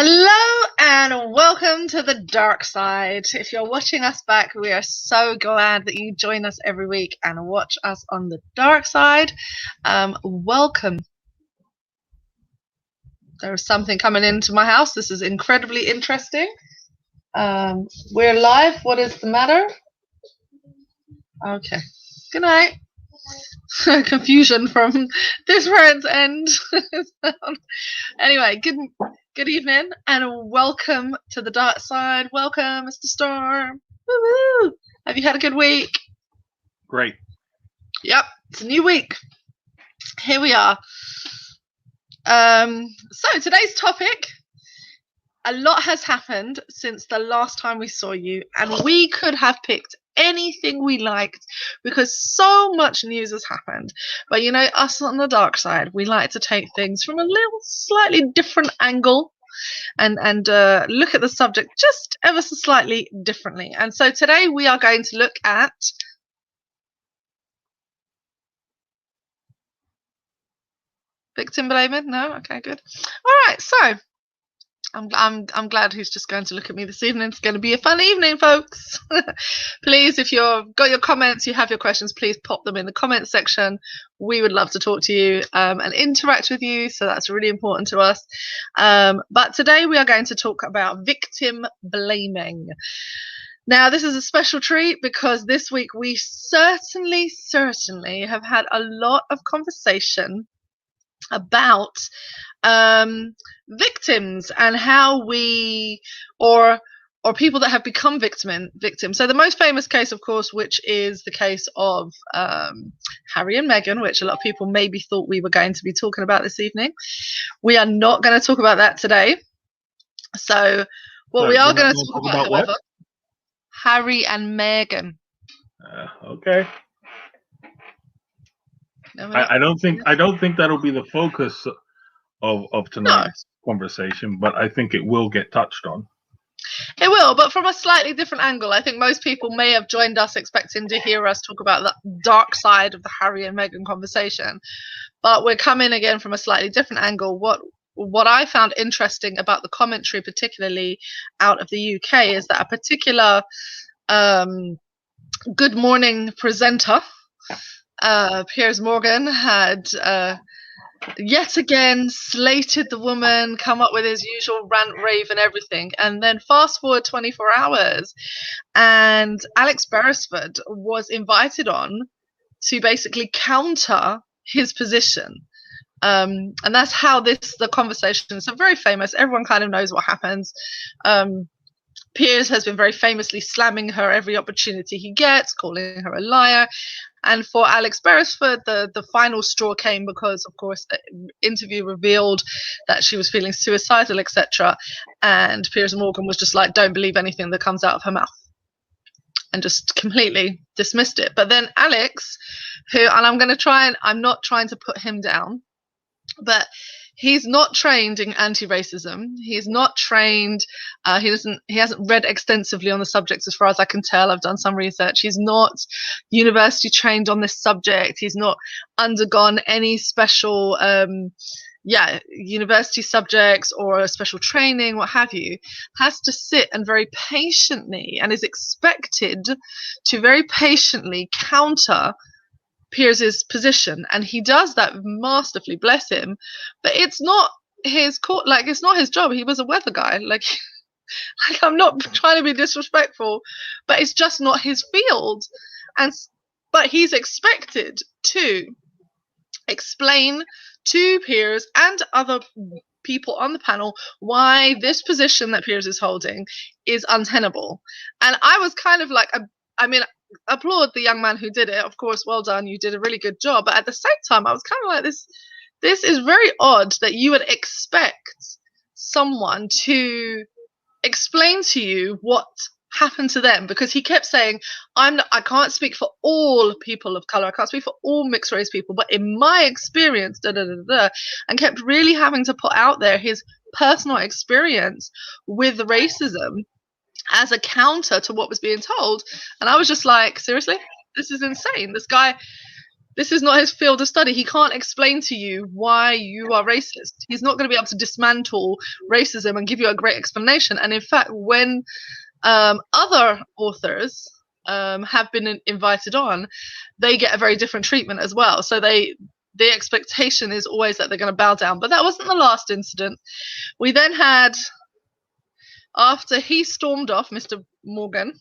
Hello and welcome to the Darkside. If you're watching us back, we are so glad that you join us every week and watch us on the Darkside. Welcome. There's something coming into my house. This is incredibly interesting. We're live. What is the matter? Okay. Good night. Confusion from this friend's end. Anyway, good evening and welcome to the Darkside. Welcome, Mr. Storm. Woo-hoo. Have you had a good week? Great. Yep, it's a new week. Here we are. So today's topic, a lot has happened since the last time we saw you, and we could have picked anything we liked because so much news has happened. But you know, us on the dark side, we like to take things from a little slightly different angle and look at the subject just ever so slightly differently. And so today we are going to look at victim blaming. No? Okay, good. All right, so I'm glad who's just going to look at me this evening. It's going to be a fun evening, folks. Please, if you've got your comments, you have your questions, please pop them in the comments section. We would love to talk to you and interact with you, so that's really important to us. But today we are going to talk about victim blaming. Now, this is a special treat because this week we certainly have had a lot of conversation about victims and how we or people that have become victims. So the most famous case, of course, which is the case of Harry and Meghan, which a lot of people maybe thought we were going to be talking about this evening. We are not going to talk about that today. So what we are going to talk about, however, Harry and Meghan. Okay. I don't think that'll be the focus of tonight's conversation, but I think it will get touched on. It will, but from a slightly different angle. I think most people may have joined us expecting to hear us talk about the dark side of the Harry and Meghan conversation, but we're coming again from a slightly different angle. What I found interesting about the commentary, particularly out of the UK, is that a particular Good Morning presenter, Piers Morgan, had yet again slated the woman, come up with his usual rant, rave and everything, and then fast forward 24 hours and Alex Beresford was invited on to basically counter his position. And that's how the conversation is so very famous. Everyone kind of knows what happens. Piers has been very famously slamming her every opportunity he gets, calling her a liar. And for Alex Beresford, the final straw came because, of course, the interview revealed that she was feeling suicidal, etc. And Piers Morgan was just like, don't believe anything that comes out of her mouth, and just completely dismissed it. But then Alex, I'm not trying to put him down, but he's not trained in anti-racism. He's not trained. He hasn't read extensively on the subject, as far as I can tell. I've done some research. He's not university trained on this subject. He's not undergone any special, university subjects or a special training, what have you. Has to sit and very patiently, and is expected to very patiently counter Piers's position, and he does that masterfully, bless him. But it's not his it's not his job. He was a weather guy. Like I'm not trying to be disrespectful, but it's just not his field. But he's expected to explain to Piers and other people on the panel why this position that Piers is holding is untenable. And I was kind of like, applaud the young man who did it. Of course, well done. You did a really good job. But at the same time, I was kind of like, this is very odd that you would expect someone to explain to you what happened to them, because he kept saying, I can't speak for all people of color. I can't speak for all mixed race people, but in my experience, and kept really having to put out there his personal experience with racism as a counter to what was being told. And I was just like, seriously, this is insane. This guy This is not his field of study. He can't explain to you why you are racist. He's not going to be able to dismantle racism and give you a great explanation. And in fact, when other authors have been invited on, they get a very different treatment as well. So the expectation is always that they're going to bow down. But that wasn't the last incident. We then had, after he stormed off, Mr. Morgan,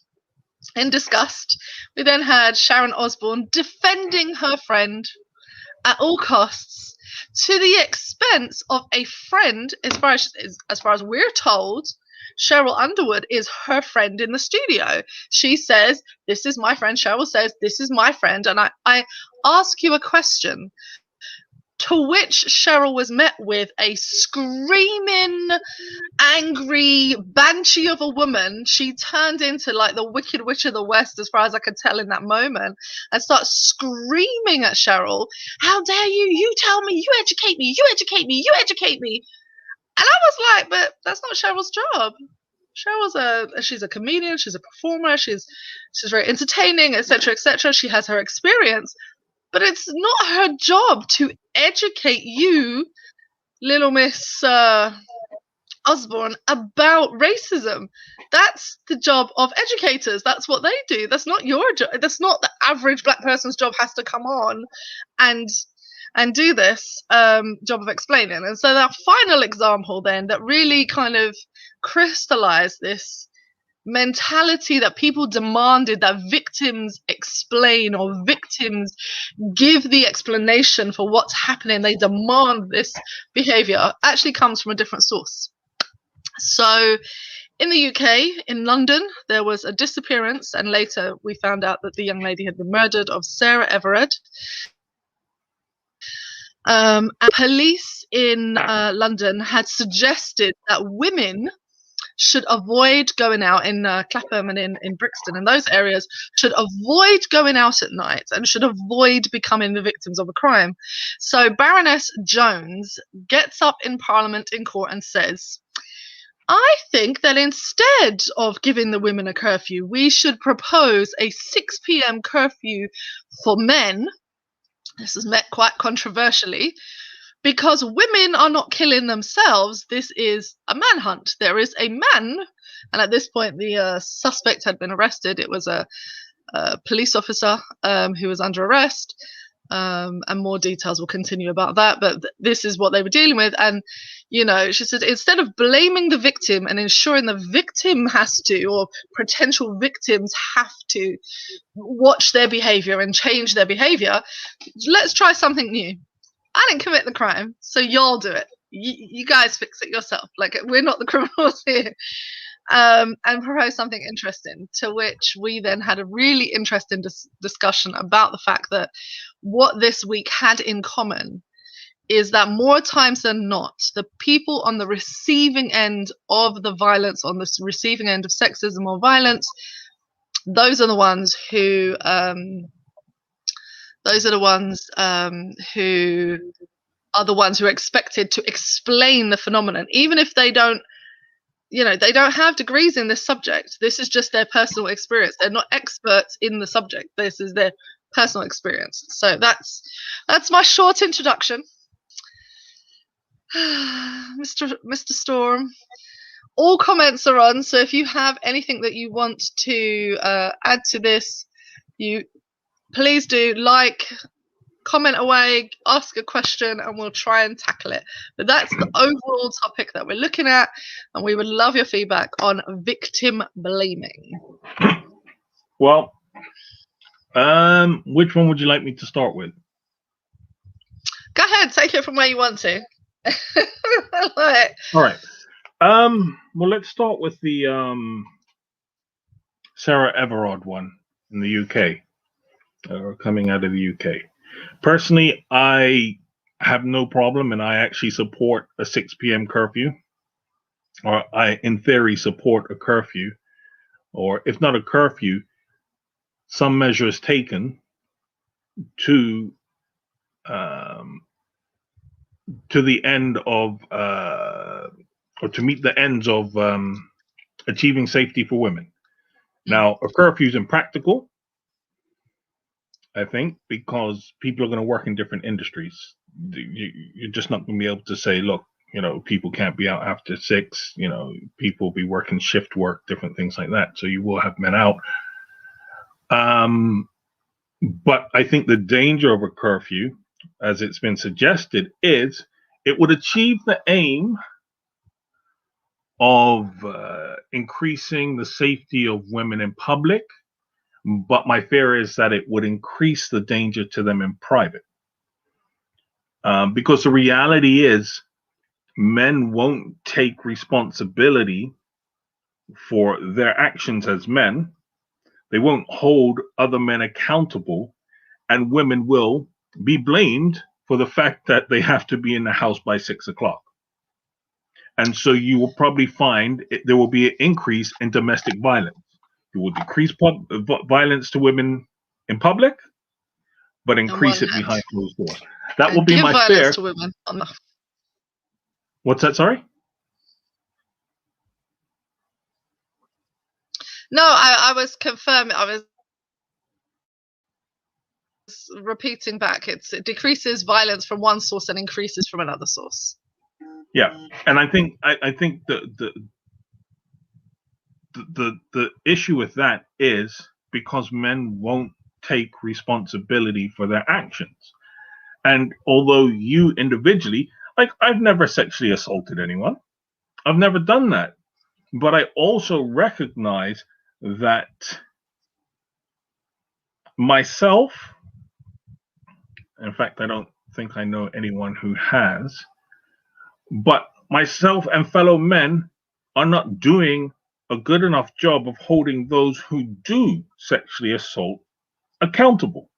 in disgust, we then had Sharon Osbourne defending her friend at all costs, to the expense of a friend, as far as we're told. Cheryl Underwood is her friend in the studio. She says, "This is my friend." Cheryl says, "This is my friend." And I ask you a question, to which Cheryl was met with a screaming, angry banshee of a woman. She turned into like the Wicked Witch of the West, as far as I could tell in that moment, and starts screaming at Cheryl, "How dare you! You tell me! You educate me! You educate me! You educate me!" And I was like, but that's not Cheryl's job. She's a comedian, she's a performer, she's very entertaining, etc., etc. She has her experience, but it's not her job to educate you, little Miss Osborne, about racism. That's the job of educators. That's what they do. That's not your job. That's not the average black person's job. Has to come on and do this job of explaining. And so that final example then that really kind of crystallized this mentality that people demanded that victims explain, or victims give the explanation for what's happening. They demand this behavior, actually comes from a different source. So in the UK, in London, there was a disappearance, and later we found out that the young lady had been murdered, of Sarah Everard. And police in London had suggested that women should avoid going out in Clapham and in Brixton, and those areas should avoid going out at night and should avoid becoming the victims of a crime. So Baroness Jones gets up in Parliament in court and says, "I think that instead of giving the women a curfew, we should propose a 6 p.m. curfew for men." This is met quite controversially, because women are not killing themselves. This is a manhunt. There is a man, and at this point the suspect had been arrested. It was a police officer who was under arrest, and more details will continue about that, but this is what they were dealing with. And she said, instead of blaming the victim and ensuring the victim has to, or potential victims have to, watch their behavior and change their behavior, let's try something new. I didn't commit the crime, so y'all do it. You guys fix it yourself. Like, we're not the criminals here. And propose something interesting, to which we then had a really interesting discussion about the fact that what this week had in common is that more times than not, the people on the receiving end of the violence, on the receiving end of sexism or violence, those are the ones who are expected to explain the phenomenon, even if they don't have degrees in this subject. This is just their personal experience. They're not experts in the subject. This is their personal experience. So that's my short introduction. Mr. Storm, all comments are on, so if you have anything that you want to add to this, you please do comment away, ask a question, and we'll try and tackle it. But that's the overall topic that we're looking at, and we would love your feedback on victim blaming. Well, which one would you like me to start with? Go ahead, take it from where you want to. All right. Well, let's start with the Sarah Everard one in the UK, coming out of the UK. Personally, I have no problem, and I actually support a 6 p.m. curfew, or I, in theory, support a curfew, or if not a curfew, some measures taken to the end of, or to meet the ends of achieving safety for women. Now, a curfew is impractical. I think, because people are going to work in different industries. You're just not going to be able to say, look, people can't be out after 6. People will be working shift work, different things like that. So you will have men out. But I think the danger of a curfew, as it's been suggested, is it would achieve the aim of increasing the safety of women in public. But my fear is that it would increase the danger to them in private. Because the reality is, men won't take responsibility for their actions as men. They won't hold other men accountable, and women will be blamed for the fact that they have to be in the house by 6 o'clock. And so you will probably find there will be an increase in domestic violence. You will decrease violence to women in public, but increase it behind closed doors. That will be my fear. To women. What's that? Sorry? No, I was confirming. I was repeating back. It decreases violence from one source and increases from another source. Yeah, and I think the issue with that is because men won't take responsibility for their actions. And although you individually, like, I've never sexually assaulted anyone, I've never done that, but I also recognize that myself, in fact, I don't think I know anyone who has, but myself and fellow men are not doing a good enough job of holding those who do sexually assault accountable.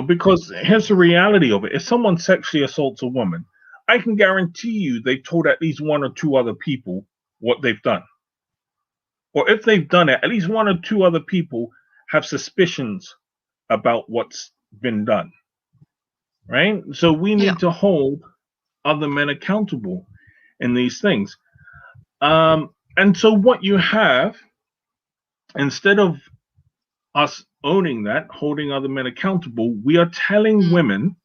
Because here's the reality of it. If someone sexually assaults a woman, I can guarantee you they've told at least 1 or 2 other people what they've done. Or if they've done it, at least 1 or 2 other people have suspicions about what's been done. Right? So we need to hold other men accountable in these things. And so what you have, instead of us owning that, holding other men accountable, we are telling women,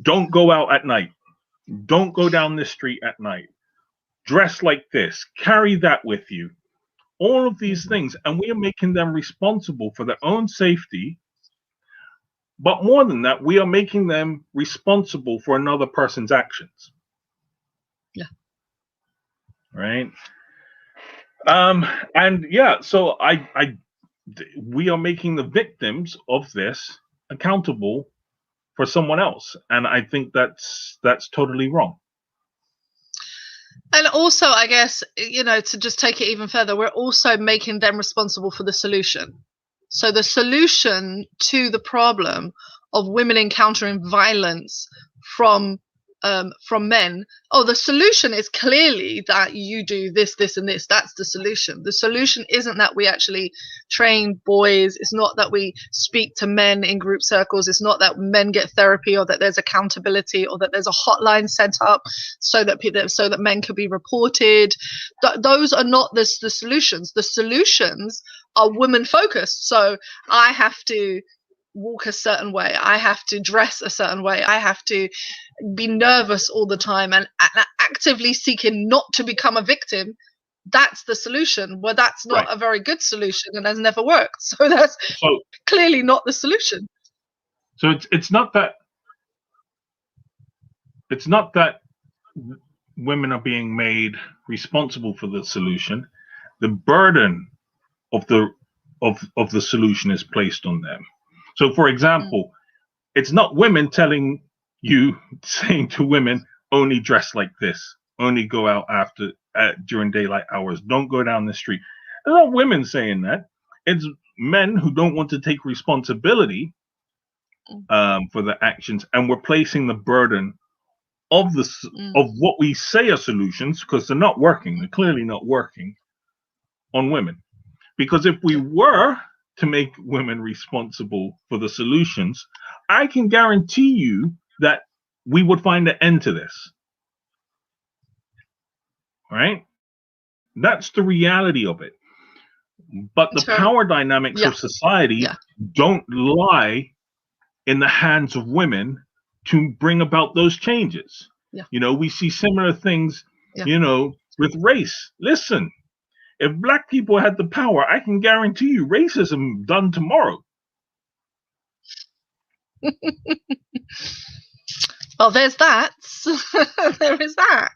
don't go out at night. Don't go down this street at night. Dress like this. Carry that with you. All of these things. And we are making them responsible for their own safety. But more than that, we are making them responsible for another person's actions. Yeah. Right? And yeah, so we are making the victims of this accountable for someone else, and I think that's totally wrong. And also, I guess, to just take it even further, we're also making them responsible for the solution. So the solution to the problem of women encountering violence from men, the solution is clearly that you do this, this, and this. That's the solution. The solution isn't that we actually train boys. It's not that we speak to men in group circles. It's not that men get therapy, or that there's accountability, or that there's a hotline set up so that men can be reported. Those are not the solutions. The solutions are women focused. So I have to walk a certain way. I have to dress a certain way. I have to be nervous all the time and actively seeking not to become a victim. That's the solution. Well, that's not a very good solution and has never worked. So that's clearly not the solution. So it's not that women are being made responsible for the solution. The burden of the solution is placed on them. So, for example, it's not women saying to women, only dress like this, only go out during daylight hours, don't go down the street. It's not women saying that. It's men who don't want to take responsibility for their actions, and we're placing the burden of what we say are solutions, because they're not working. They're clearly not working, on women. Because if we were to make women responsible for the solutions, I can guarantee you that we would find an end to this. Right? That's the reality of it. but the power dynamics of society don't lie in the hands of women to bring about those changes. You know, we see similar things, you know, with race. Listen, if black people had the power, I can guarantee you racism done tomorrow. Well, there's that. There is that.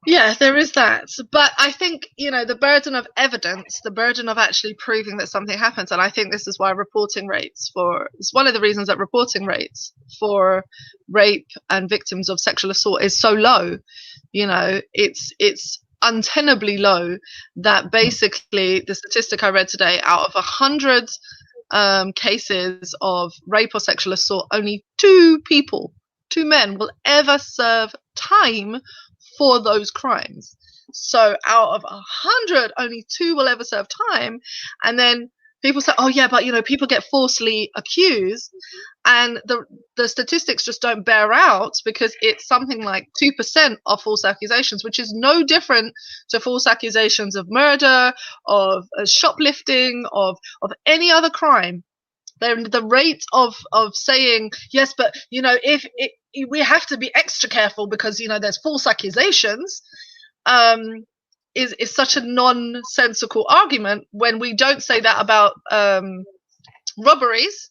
Yeah, there is that. But I think, you know, the burden of evidence, the burden of actually proving that something happens, and I think this is why reporting rates it's one of the reasons that reporting rates for rape and victims of sexual assault is so low. You know, it's untenably low, that basically the statistic I read today, out of 100 cases of rape or sexual assault, only 2 men will ever serve time for those crimes. So out of 100, only 2 will ever serve time. And then people say, oh yeah, but you know, people get falsely accused, and the statistics just don't bear out, because it's something like 2% of false accusations, which is no different to false accusations of murder, of shoplifting, of any other crime. The rate of saying, yes, but you know, we have to be extra careful because, you know, there's false accusations, is such a nonsensical argument, when we don't say that about robberies.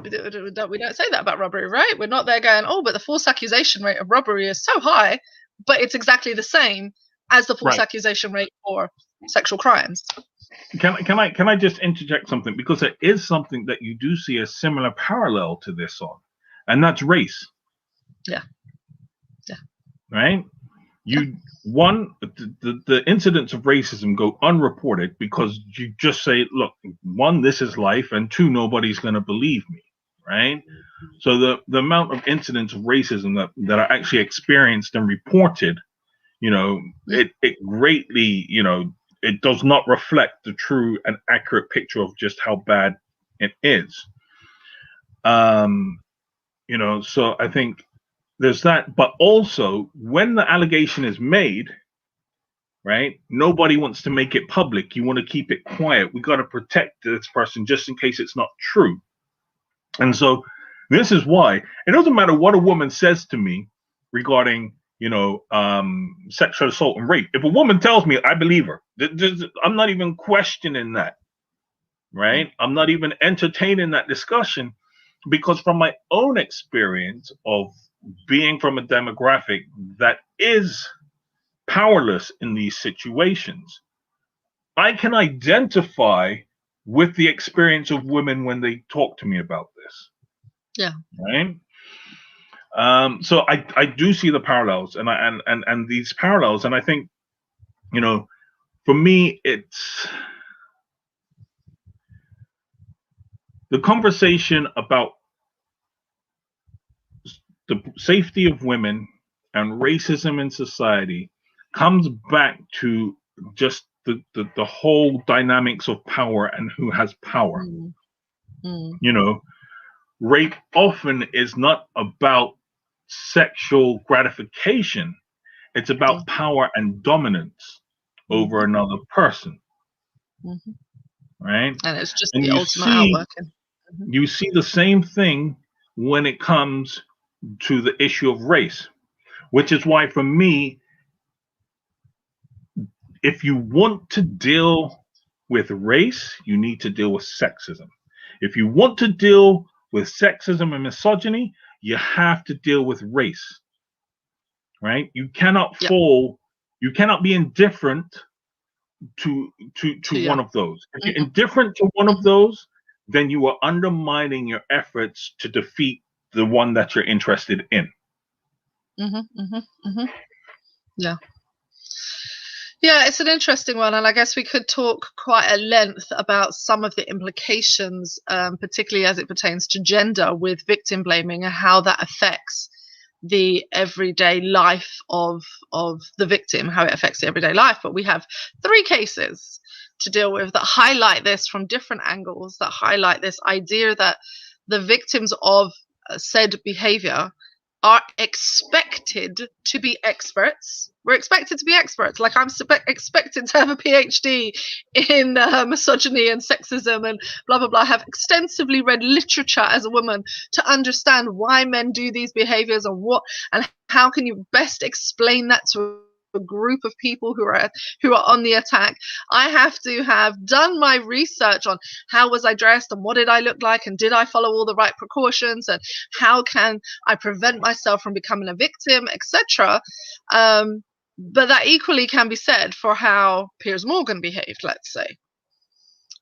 We don't say that about robbery, right? We're not there going, oh, but the false accusation rate of robbery is so high, but it's exactly the same as the false accusation rate for sexual crimes. Can I just interject something, because there is something that you do see a similar parallel to this on, and that's race. Yeah. Right. The incidents of racism go unreported because you just say, look, 1, this is life, and 2, nobody's going to believe me. Right. So the amount of incidents of racism that are actually experienced and reported, you know, it greatly, you know, it does not reflect the true and accurate picture of just how bad it is. You know, so I think there's that, but also when the allegation is made, right, nobody wants to make it public. You want to keep it quiet. We got to protect this person just in case it's not true. And so this is why it doesn't matter what a woman says to me regarding, you know, sexual assault and rape. If a woman tells me, I believe her. I'm not even questioning that, right? I'm not even entertaining that discussion, because from my own experience of being from a demographic that is powerless in these situations, I can identify with the experience of women when they talk to me about this. Yeah. Right. So I do see the parallels, and these parallels, and I think, you know, for me, it's the conversation about the safety of women and racism in society comes back to just the whole dynamics of power and who has power. You know, rape often is not about sexual gratification. It's about power and dominance over another person. Right? And it's just the ultimate outworking. You see the same thing when it comes to the issue of race, which is why, for me, if you want to deal with race, you need to deal with sexism. If you want to deal with sexism and misogyny, you have to deal with race. Right? You cannot you cannot be indifferent to one of those. If you're indifferent to one of those, then you are undermining your efforts to defeat the one that you're interested in. Yeah. Yeah, it's an interesting one, and I guess we could talk quite at length about some of the implications, particularly as it pertains to gender, with victim blaming and how that affects the everyday life of the victim, how it affects the everyday life. But we have 3 cases to deal with that highlight this from different angles, that highlight this idea that the victims of said behavior are expected to be experts. We're expected to be experts. Like, I'm expected to have a PhD in misogyny and sexism and blah, blah, blah. I have extensively read literature as a woman to understand why men do these behaviors and how can you best explain that to a group of people who are on the attack. I have to have done my research on how was I dressed and what did I look like and did I follow all the right precautions and how can I prevent myself from becoming a victim, etc. But that equally can be said for how Piers Morgan behaved, let's say.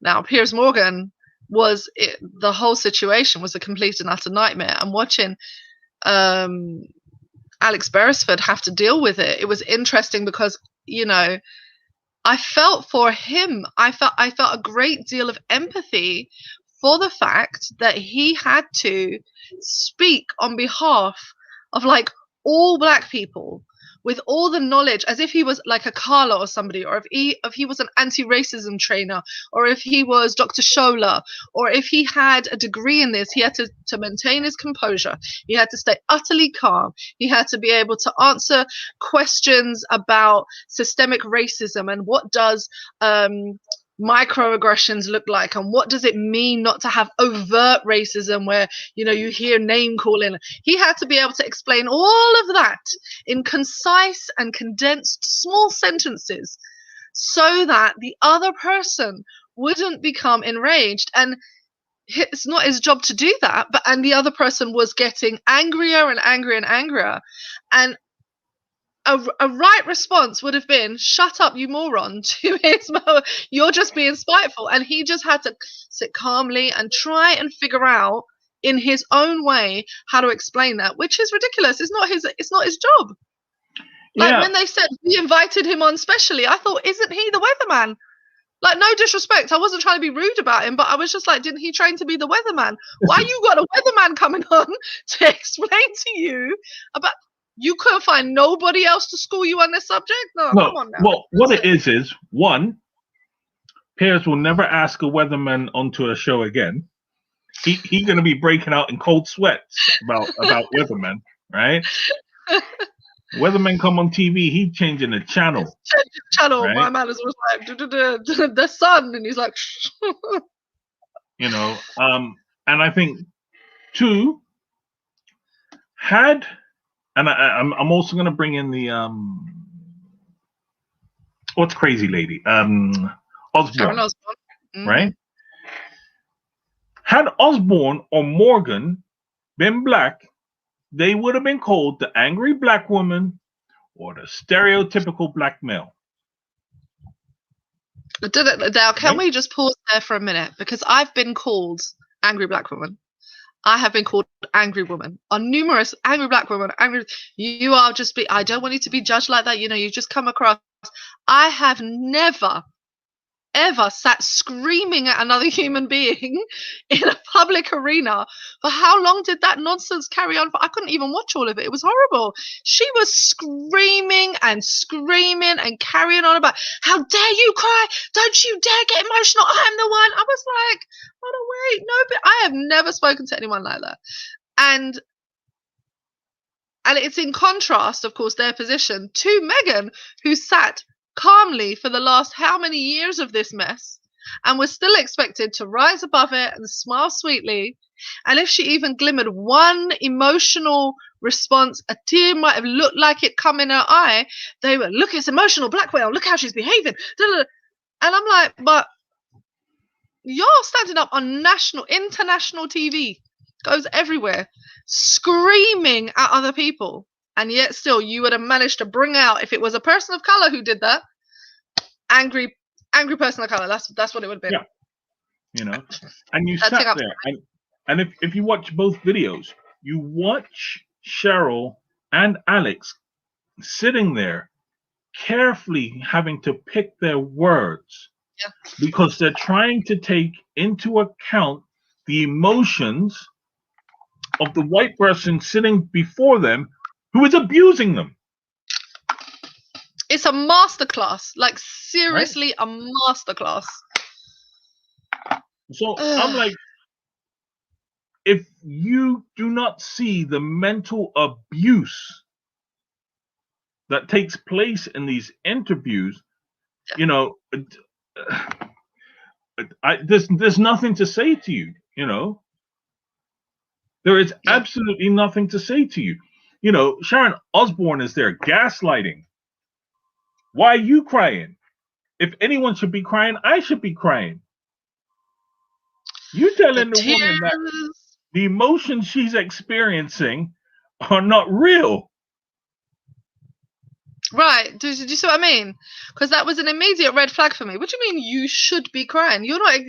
Now, Piers Morgan the whole situation was a complete and utter nightmare. And watching Alex Beresford have to deal with it, it was interesting because, you know, I felt for him. I felt a great deal of empathy for the fact that he had to speak on behalf of like all black people with all the knowledge, as if he was like a Carla or somebody, or if he was an anti-racism trainer, or if he was Dr. Shola, or if he had a degree in this. He had to maintain his composure. He had to stay utterly calm. He had to be able to answer questions about systemic racism and what does microaggressions look like, and what does it mean not to have overt racism where, you know, you hear name calling. He had to be able to explain all of that in concise and condensed small sentences so that the other person wouldn't become enraged. And it's not his job to do that, and the other person was getting angrier and angrier and angrier. And a right response would have been, shut up, you moron, to his you're just being spiteful. And he just had to sit calmly and try and figure out in his own way how to explain that, which is ridiculous. It's not his job. Like, when they said we invited him on specially, I thought, isn't he the weatherman? Like, no disrespect, I wasn't trying to be rude about him, but I was just like, didn't he train to be the weatherman? Why you got a weatherman coming on to explain to you about... You couldn't find nobody else to school you on this subject? No, come on now. Well, what it is one, Piers will never ask a weatherman onto a show again. He's going to be breaking out in cold sweats about weathermen, right? Weathermen come on TV, he's changing the channel. Right? My man was like, the sun, and he's like, you know. And I think two had. And I'm also going to bring in the what's crazy lady, Osborne, mm-hmm. right? Had Osborne or Morgan been black, they would have been called the angry black woman or the stereotypical black male. Now, can we just pause there for a minute? Because I've been called angry black woman. I have been called angry woman on numerous angry black women. You are just I don't want you to be judged like that. You know, you just come across. I have never, ever sat screaming at another human being in a public arena. For how long did that nonsense carry on? I couldn't even watch all of it. It was horrible. She was screaming and carrying on about, how dare you cry? Don't you dare get emotional. I'm the one. I was like, oh no, wait, no, but I have never spoken to anyone like that. And it's in contrast, of course, their position to Meghan, who sat calmly for the last how many years of this mess and was still expected to rise above it and smile sweetly. And if she even glimmered one emotional response, a tear might have looked like it come in her eye, they were, look, it's emotional, black whale, look how she's behaving. And I'm like, but you're standing up on international TV, goes everywhere, screaming at other people. And yet still you would have managed to bring out, if it was a person of color who did that, angry person of color. That's what it would have been. Yeah. You know, and you sat there, and if you watch both videos, you watch Cheryl and Alex sitting there carefully having to pick their words, because they're trying to take into account the emotions of the white person sitting before them who is abusing them. It's a masterclass, like seriously, right? A masterclass. So I'm like, if you do not see the mental abuse that takes place in these interviews, you know, there's nothing to say to you. You know, there is absolutely nothing to say to you. You know, Sharon Osbourne is there gaslighting. Why are you crying? If anyone should be crying, I should be crying. You telling the woman that the emotions she's experiencing are not real. Right. Do you see what I mean? Because that was an immediate red flag for me. What do you mean you should be crying? You're not.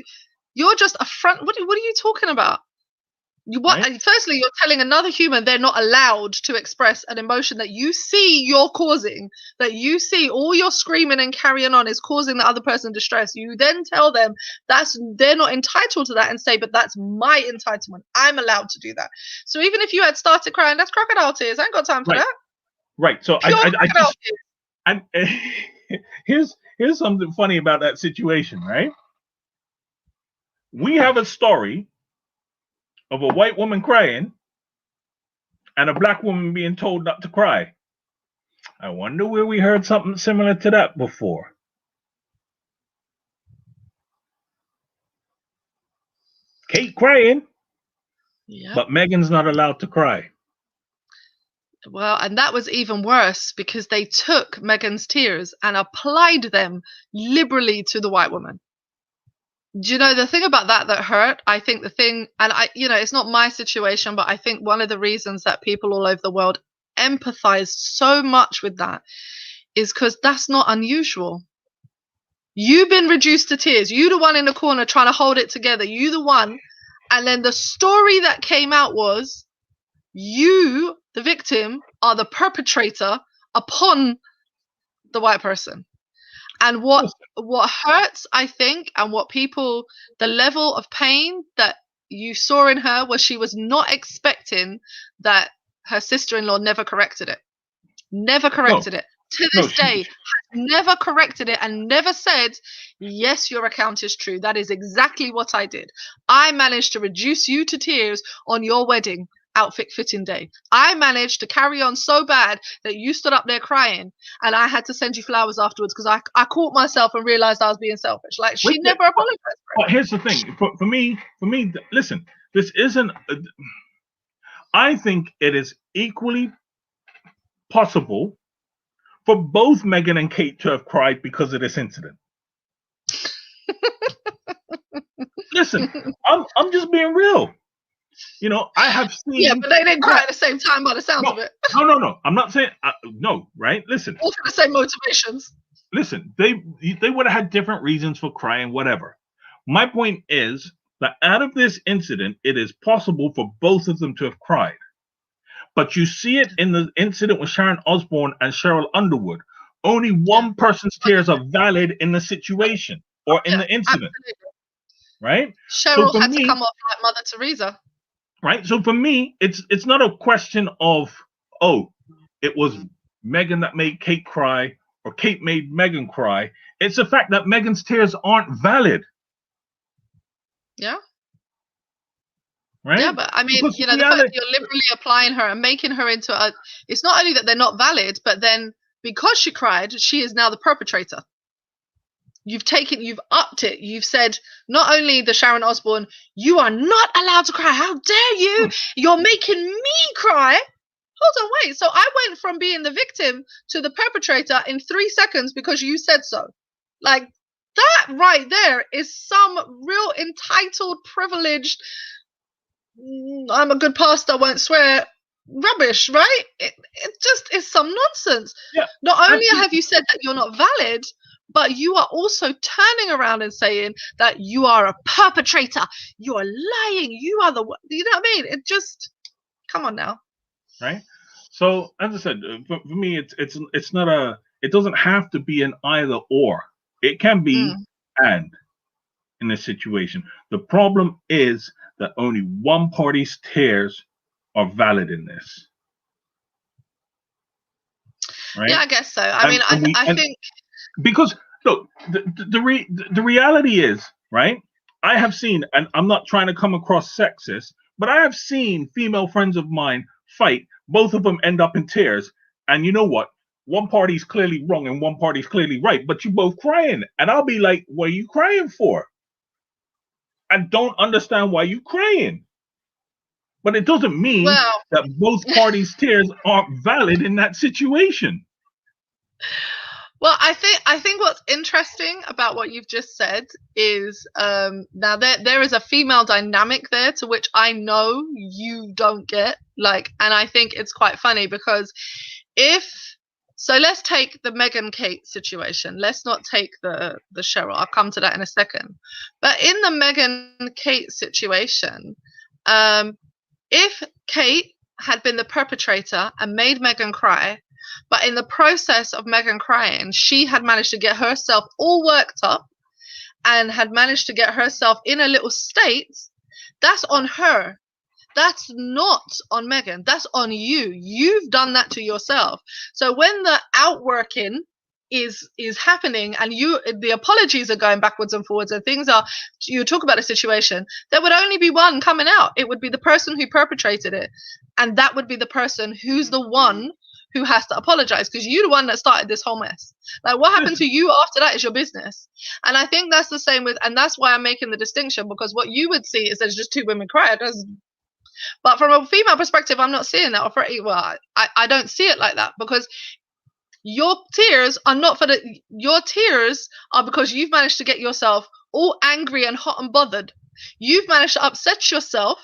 You're just a front. What are you talking about? Right? Firstly, you're telling another human they're not allowed to express an emotion that you see you're causing, that you see all your screaming and carrying on is causing the other person distress. You then tell them they're not entitled to that and say, but that's my entitlement. I'm allowed to do that. So even if you had started crying, that's crocodile tears. I ain't got time for that. Right. So I here's something funny about that situation, right? We have a story of a white woman crying and a black woman being told not to cry. I wonder where we heard something similar to that before. Kate crying, but Megan's not allowed to cry. Well, and that was even worse because they took Megan's tears and applied them liberally to the white woman. Do you know the thing about that hurt? I think the thing, and it's not my situation, but I think one of the reasons that people all over the world empathize so much with that is because that's not unusual. You've been reduced to tears. You the one in the corner trying to hold it together. You the one. And then the story that came out was you, the victim, are the perpetrator upon the white person. And what hurts, I think, and what people, the level of pain that you saw in her was she was not expecting that her sister-in-law never corrected it. Never corrected it. To this day, has never corrected it and never said, yes, your account is true. That is exactly what I did. I managed to reduce you to tears on your wedding outfit fitting day. I managed to carry on so bad that you stood up there crying and I had to send you flowers afterwards because I caught myself and realized I was being selfish. Like, she never apologized for it. But here's the thing. For me, listen, this isn't... I think it is equally possible for both Megan and Kate to have cried because of this incident. Listen, I'm just being real. You know, I have seen... Yeah, but they didn't cry at the same time by the sounds of it. No. I'm not saying... no, right? Listen. All for the same motivations. Listen, they would have had different reasons for crying, whatever. My point is that out of this incident, it is possible for both of them to have cried. But you see it in the incident with Sharon Osbourne and Cheryl Underwood. Only one person's tears are valid in the situation or in the incident. Absolutely. Right? Cheryl had to come off like Mother Teresa. Right? So for me, it's not a question of, it was Megan that made Kate cry or Kate made Megan cry. It's the fact that Megan's tears aren't valid. Yeah. Right? Yeah, but I mean, the fact that you're liberally applying her and making her into it's not only that they're not valid, but then because she cried, she is now the perpetrator. You've upped it. You've said, not only the Sharon Osbourne, you are not allowed to cry. How dare you? You're making me cry. Hold on, wait. So I went from being the victim to the perpetrator in 3 seconds because you said so. Like, that right there is some real entitled, privileged, I'm a good pastor, won't swear rubbish, right? It just is some nonsense. Yeah, not only have you said that you're not valid, but you are also turning around and saying that you are a perpetrator. You are lying. You are the one. You know what I mean? It just, come on now. Right. So as I said, for me, it's not it doesn't have to be an either or. It can be and in this situation. The problem is that only one party's tears are valid in this. Right? Yeah, I guess so. I think because look, the reality is, right? I have seen, and I'm not trying to come across sexist, But I have seen female friends of mine fight. Both of them end up in tears. And you know what? One party's clearly wrong and one party's clearly right, but you both crying. And I'll be like, what are you crying for? I don't understand why you crying. But it doesn't mean that both parties' tears aren't valid in that situation. Well, I think what's interesting about what you've just said is now there is a female dynamic there to which I know you don't get, like, and I think it's quite funny because let's take the Meghan Kate situation. Let's not take the Cheryl. I'll come to that in a second. But in the Meghan Kate situation, if Kate had been the perpetrator and made Meghan cry, but in the process of Meghan crying, she had managed to get herself all worked up and had managed to get herself in a little state, that's on her. That's not on Meghan. That's on you. You've done that to yourself. So when the outworking is happening and the apologies are going backwards and forwards and you talk about a situation, there would only be one coming out. It would be the person who perpetrated it. And that would be the person who's the one who has to apologize, because you're the one that started this whole mess. Like, what happened to you after that is your business. And I think that's the same and that's why I'm making the distinction, because what you would see is there's just two women crying. But from a female perspective, I'm not seeing that. I don't see it like that, because your tears are not your tears are because you've managed to get yourself all angry and hot and bothered. You've managed to upset yourself.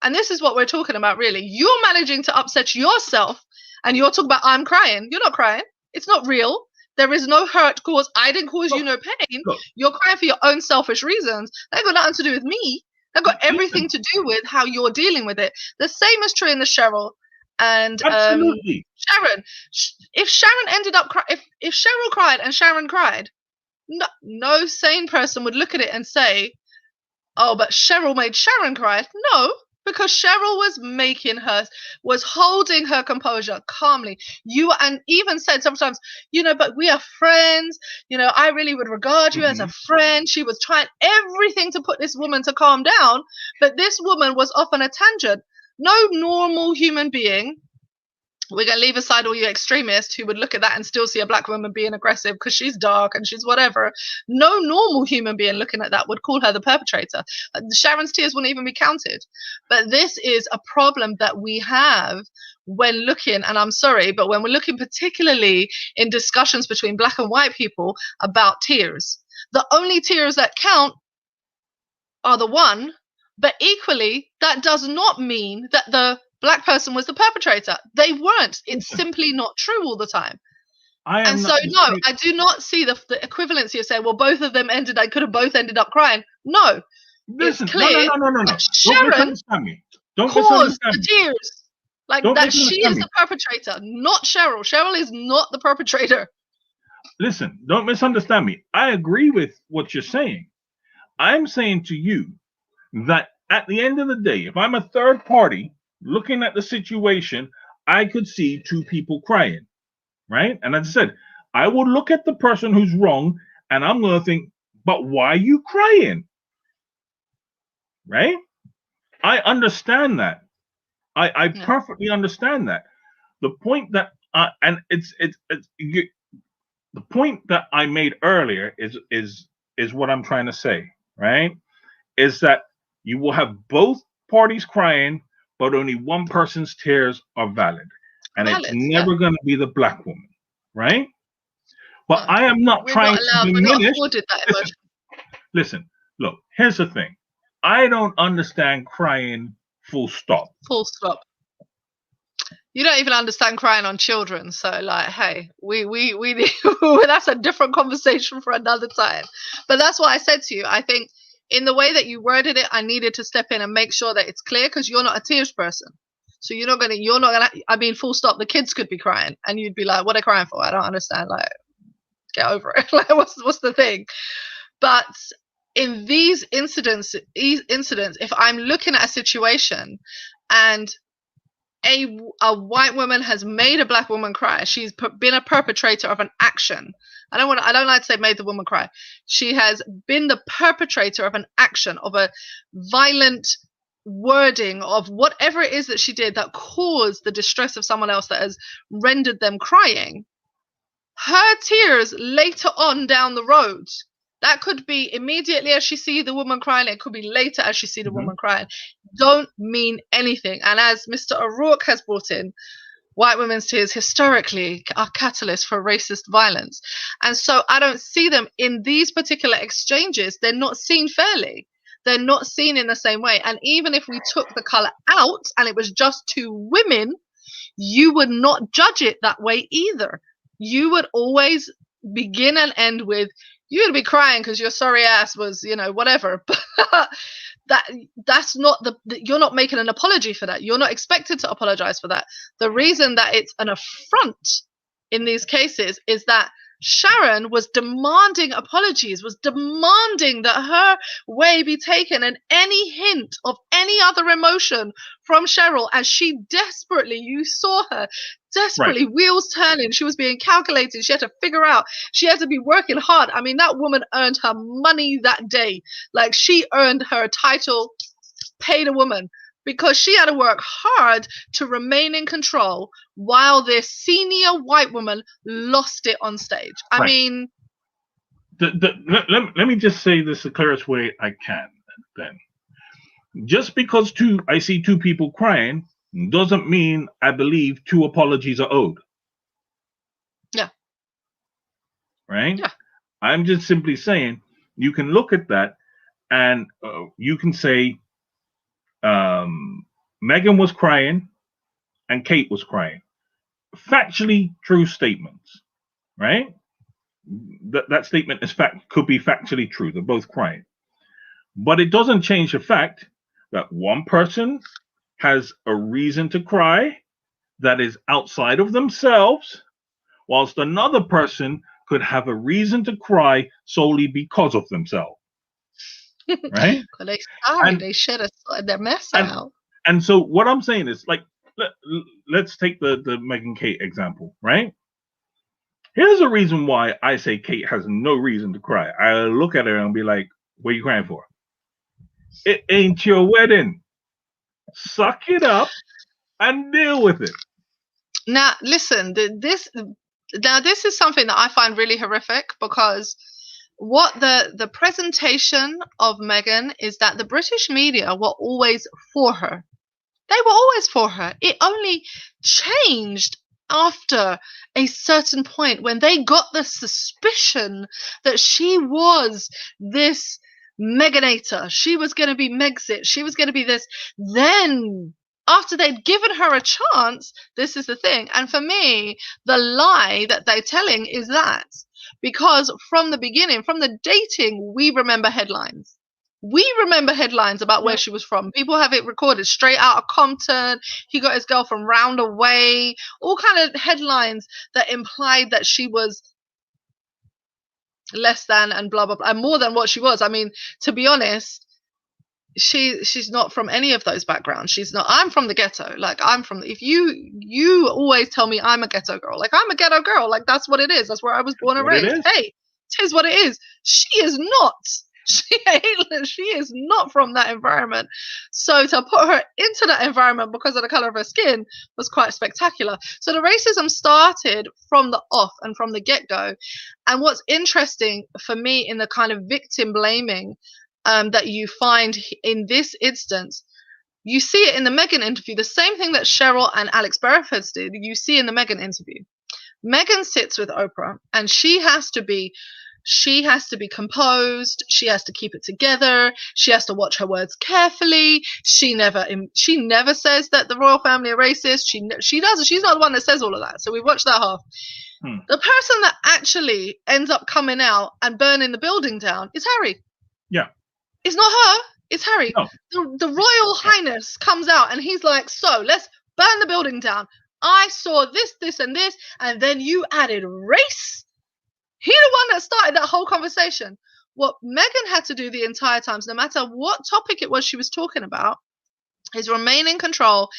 And this is what we're talking about, really. You're managing to upset yourself. And you're talking about, I'm crying. You're not crying. It's not real. There is no hurt caused. I didn't cause you no pain. You're crying for your own selfish reasons. That got nothing to do with me. That got everything to do with how you're dealing with it. The same is true in the Cheryl and Sharon. If Sharon ended up if Cheryl cried and Sharon cried, no sane person would look at it and say, oh, but Cheryl made Sharon cry. No. Because Cheryl was holding her composure calmly. And even said sometimes, but we are friends. I really would regard you as a friend. She was trying everything to put this woman to calm down. But this woman was off on a tangent. No normal human being. We're going to leave aside all you extremists who would look at that and still see a black woman being aggressive because she's dark and she's whatever. No normal human being looking at that would call her the perpetrator. Sharon's tears wouldn't even be counted. But this is a problem that we have when looking, and I'm sorry, but when we're looking particularly in discussions between black and white people about tears. The only tears that count are the one, but equally, that does not mean that the black person was the perpetrator. They weren't. It's simply not true all the time. I do not see the equivalency of saying, well, both of them could have both ended up crying. No. Listen, it's clear. No. Sharon caused the tears. Like that she is the perpetrator, not Cheryl. Cheryl is not the perpetrator. Listen, don't misunderstand me. I agree with what you're saying. I'm saying to you that at the end of the day, if I'm a third party looking at the situation, I could see two people crying, right? And as I said, I would look at the person who's wrong and I'm going to think, but why are you crying? Right? I understand that. I perfectly understand that. The point that the point that I made earlier is what I'm trying to say, right? Is that you will have both parties crying, but only one person's tears are valid. And it's never going to be the black woman, right? But I am not trying to diminish. Listen, look, here's the thing. I don't understand crying full stop. Full stop. You don't even understand crying on children. So, like, hey, we that's a different conversation for another time. But that's what I said to you. I think in the way that you worded it, I needed to step in and make sure that it's clear, because you're not a tears person. So you're not gonna, I mean, full stop, the kids could be crying and you'd be like, what are they crying for? I don't understand. Like, get over it. Like, what's the thing? But in these incidents, if I'm looking at a situation and a white woman has made a black woman cry, she's been a perpetrator of an action. I don't like to say made the woman cry. She has been the perpetrator of an action, of a violent wording of whatever it is that she did that caused the distress of someone else that has rendered them crying, her tears later on down the road, that could be immediately as she see the woman crying, it could be later as she see the woman crying, don't mean anything. And as Mr. O'Rourke has brought in, white women's tears historically are catalysts for racist violence. And so I don't see them in these particular exchanges. They're not seen fairly. They're not seen in the same way. And even if we took the color out and it was just two women, you would not judge it that way either. You would always begin and end with, you're going to be crying because your sorry ass was, whatever. But that's not you're not making an apology for that. You're not expected to apologize for that. The reason that it's an affront in these cases is that Sharon was demanding apologies, was demanding that her way be taken, and any hint of any other emotion from Cheryl, as she desperately, you saw her desperately, wheels turning, she was being calculated, she had to figure out, she had to be working hard. I mean, that woman earned her money that day. Like, she earned her title, paid a woman, because she had to work hard to remain in control while this senior white woman lost it on stage. I mean... Let me just say this the clearest way I can, then. Just because I see two people crying doesn't mean I believe two apologies are owed. Yeah. Right? Yeah. I'm just simply saying, you can look at that and you can say, Megan was crying and Kate was crying. Factually true statements, right? That statement could be factually true. They're both crying. But it doesn't change the fact that one person has a reason to cry that is outside of themselves, whilst another person could have a reason to cry solely because of themselves. Right? They shed their mess out. And so what I'm saying is, like, let's take the Megan Kate example, right? Here's a reason why I say Kate has no reason to cry. I look at her and be like, what are you crying for? It ain't your wedding. Suck it up and deal with it. Now, listen, this is something that I find really horrific, because what the presentation of Meghan is that the British media were always for her. They were always for her. It only changed after a certain point when they got the suspicion that she was this Meganator. She was going to be Megxit. She was going to be this. Then, after they'd given her a chance, this is the thing. And for me, the lie that they're telling is that. Because from the beginning, from the dating, we remember headlines. We remember headlines about where she was from. People have it recorded. Straight out of Compton. He got his girl from Round Away. All kind of headlines that implied that she was less than and blah, blah, blah. And more than what she was. I mean, to be honest, she's not from any of those backgrounds. She's not. I'm from the ghetto. Like, I'm from. If you always tell me I'm a ghetto girl. Like, I'm a ghetto girl. Like, that's what it is. That's where I was born and raised. Hey, it is what it is. She is not. She is not from that environment. So to put her into that environment because of the color of her skin was quite spectacular. So the racism started from the off and from the get-go. And what's interesting for me in the kind of victim blaming that you find in this instance, you see it in the Meghan interview. The same thing that Cheryl and Alex Bereford did, you see in the Meghan interview. Meghan sits with Oprah and she has to be composed. She has to keep it together. She has to watch her words carefully. She never says that the royal family are racist. She doesn't. She's not the one that says all of that. So we watched that half. The person that actually ends up coming out and burning the building down is Harry. Yeah. It's not her. It's Harry. No. The Royal Highness comes out and he's like, so let's burn the building down. I saw this, and this, and then you added race. He's the one that started that whole conversation. What Meghan had to do the entire time, no matter what topic it was she was talking about, is remain in control.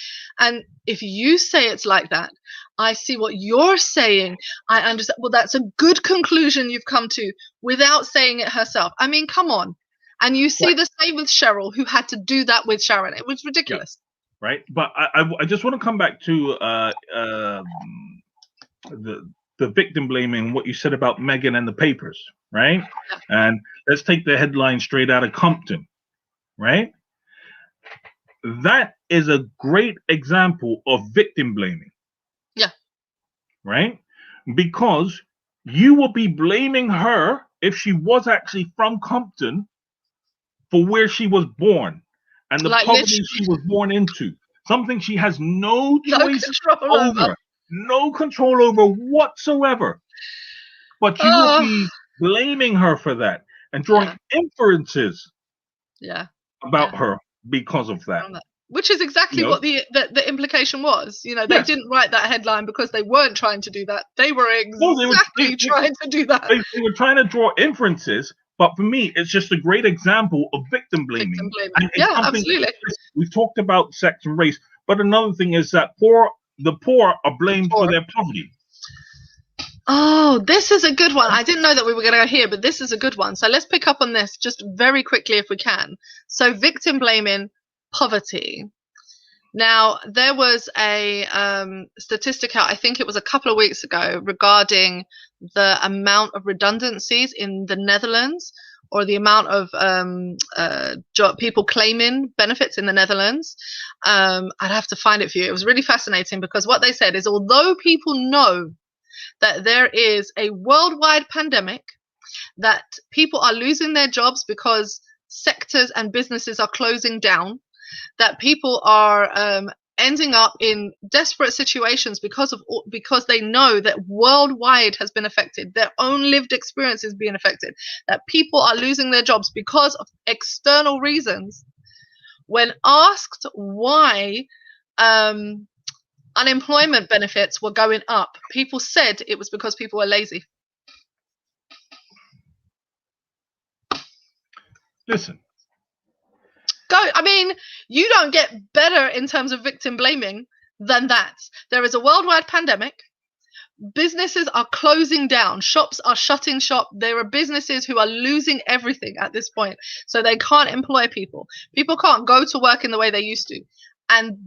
And if you say it's like that, I see what you're saying. I understand. Well, that's a good conclusion you've come to without saying it herself. I mean, come on. And you see Right. the same with Cheryl, who had to do that with Sharon. It was ridiculous. Right. But I just want to come back to the victim blaming, what you said about Meghan and the papers, right? Yeah. And let's take the headline straight out of Compton, right? That is a great example of victim blaming. Yeah. Right? Because you will be blaming her if she was actually from Compton for where she was born and the Like poverty literally she was born into. Something she has no no choice control over. no control over whatsoever. But you will be blaming her for that and drawing inferences about her because of that. Which is exactly what the implication was. You know, they didn't write that headline because they weren't trying to do that. They were trying to do that. They were trying to draw inferences, but for me, it's just a great example of victim blaming. And yeah, absolutely. We've talked about sex and race, but another thing is that the poor are blamed for their poverty. Oh, this is a good one. I didn't know that we were going to go here, but this is a good one. So let's pick up on this just very quickly if we can. So victim blaming, poverty. Now, there was a statistic out, I think it was a couple of weeks ago, regarding the amount of redundancies in the Netherlands, or the amount of people claiming benefits in the Netherlands. I'd have to find it for you. It was really fascinating because what they said is, although people know that there is a worldwide pandemic, that people are losing their jobs because sectors and businesses are closing down, that people are ending up in desperate situations because they know that worldwide has been affected, their own lived experience is being affected, that people are losing their jobs because of external reasons. When asked why unemployment benefits were going up, people said it was because people were lazy. Listen. I mean, you don't get better in terms of victim blaming than that. There is a worldwide pandemic. Businesses are closing down. Shops are shutting shop. There are businesses who are losing everything at this point. So they can't employ people. People can't go to work in the way they used to. And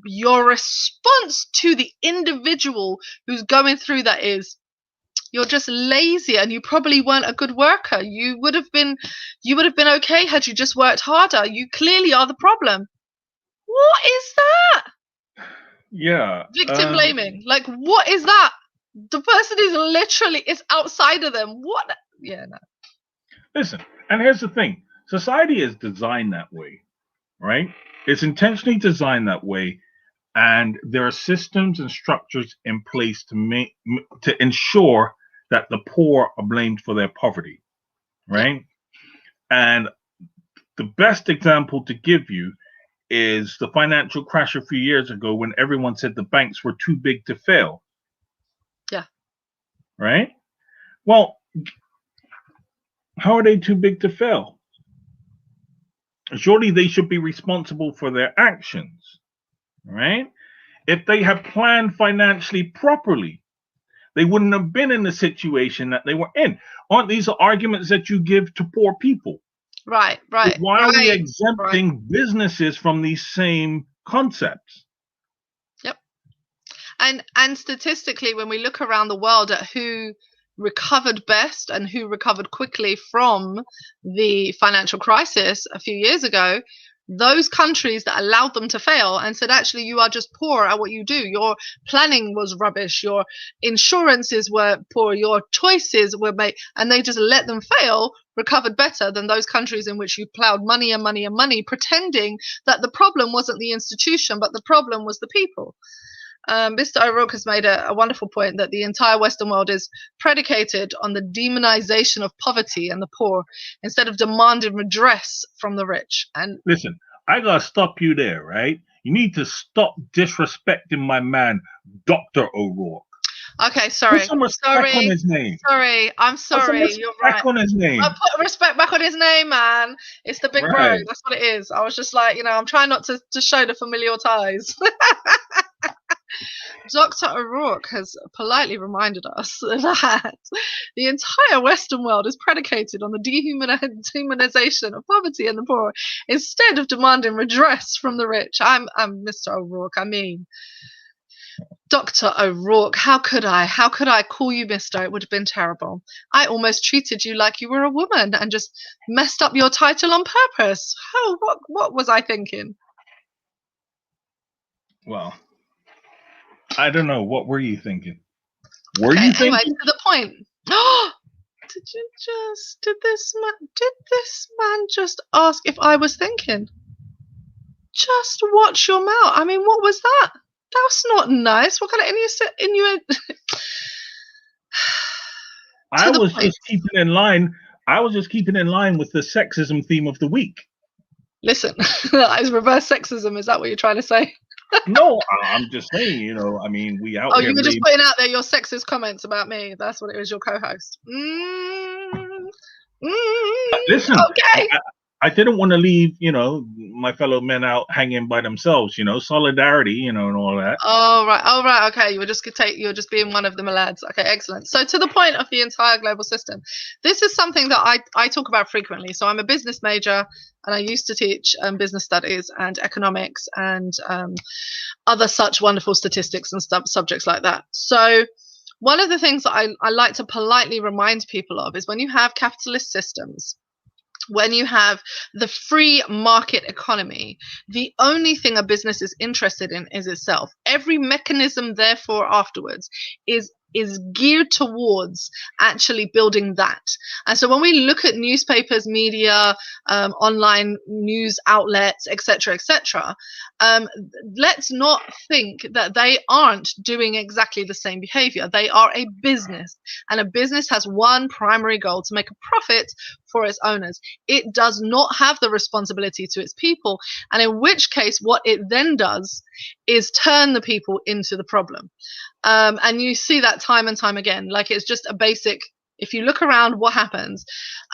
your response to the individual who's going through that is, you're just lazy and you probably weren't a good worker. You would have been okay had you just worked harder. You clearly are the problem. What is that? Yeah. Victim blaming. Like, what is that? The person is literally, it's outside of them. What? Yeah, no. Listen, and here's the thing. Society is designed that way, right? It's intentionally designed that way. And there are systems and structures in place to ensure that the poor are blamed for their poverty, right? And the best example to give you is the financial crash a few years ago when everyone said the banks were too big to fail. Yeah. Right? Well, how are they too big to fail? Surely they should be responsible for their actions, right? If they had planned financially properly, they wouldn't have been in the situation that they were in. Aren't these arguments that you give to poor people? Right. Why are we exempting businesses from these same concepts? Yep. And statistically, when we look around the world at who recovered best and who recovered quickly from the financial crisis a few years ago, those countries that allowed them to fail and said, actually, you are just poor at what you do. Your planning was rubbish. Your insurances were poor. Your choices were made, and they just let them fail, recovered better than those countries in which you plowed money and money and money, pretending that the problem wasn't the institution, but the problem was the people. Mr. O'Rourke has made a wonderful point that the entire Western world is predicated on the demonization of poverty and the poor instead of demanding redress from the rich. And listen, I gotta stop you there, right? You need to stop disrespecting my man, Dr. O'Rourke. Okay, sorry. Put some respect on his name. I'm sorry. You're right. On his name. I put respect back on his name, man. It's the big bro. That's what it is. I was just like, I'm trying not to show the familial ties. Dr. O'Rourke has politely reminded us that the entire Western world is predicated on the dehumanization of poverty and the poor, instead of demanding redress from the rich. I'm Mr. O'Rourke. I mean, Dr. O'Rourke, how could I? How could I call you Mr.? It would have been terrible. I almost treated you like you were a woman and just messed up your title on purpose. Oh, what was I thinking? Well, I don't know. What were you thinking? Were you Anyway, thinking? to the point. Did this man just ask if I was thinking? Just watch your mouth. I mean, what was that? That's not nice. What kind of innuendo? I was just keeping in line. I was just keeping in line with the sexism theme of the week. Listen, that is reverse sexism. Is that what you're trying to say? No, I'm just saying, you know, I mean, we out here. You were just putting out there your sexist comments about me. That's what it was, your co-host. Listen, okay. I didn't want to leave, you know, my fellow men out hanging by themselves, you know, solidarity, you know, and all that. Oh right, okay. You were just being one of the lads. Okay, excellent. So to the point of the entire global system, this is something that I talk about frequently. So I'm a business major, and I used to teach business studies and economics and other such wonderful statistics and subjects like that. So one of the things that I like to politely remind people of is when you have capitalist systems, when you have the free market economy, the only thing a business is interested in is itself. Every mechanism, therefore, afterwards is geared towards actually building that. And so when we look at newspapers, media, online news outlets, etc., let's not think that they aren't doing exactly the same behavior. They are a business, and a business has one primary goal: to make a profit for its owners. It does not have the responsibility to its people, and in which case what it then does is turn the people into the problem. And you see that time and time again. Like, it's just a basic, if you look around, what happens?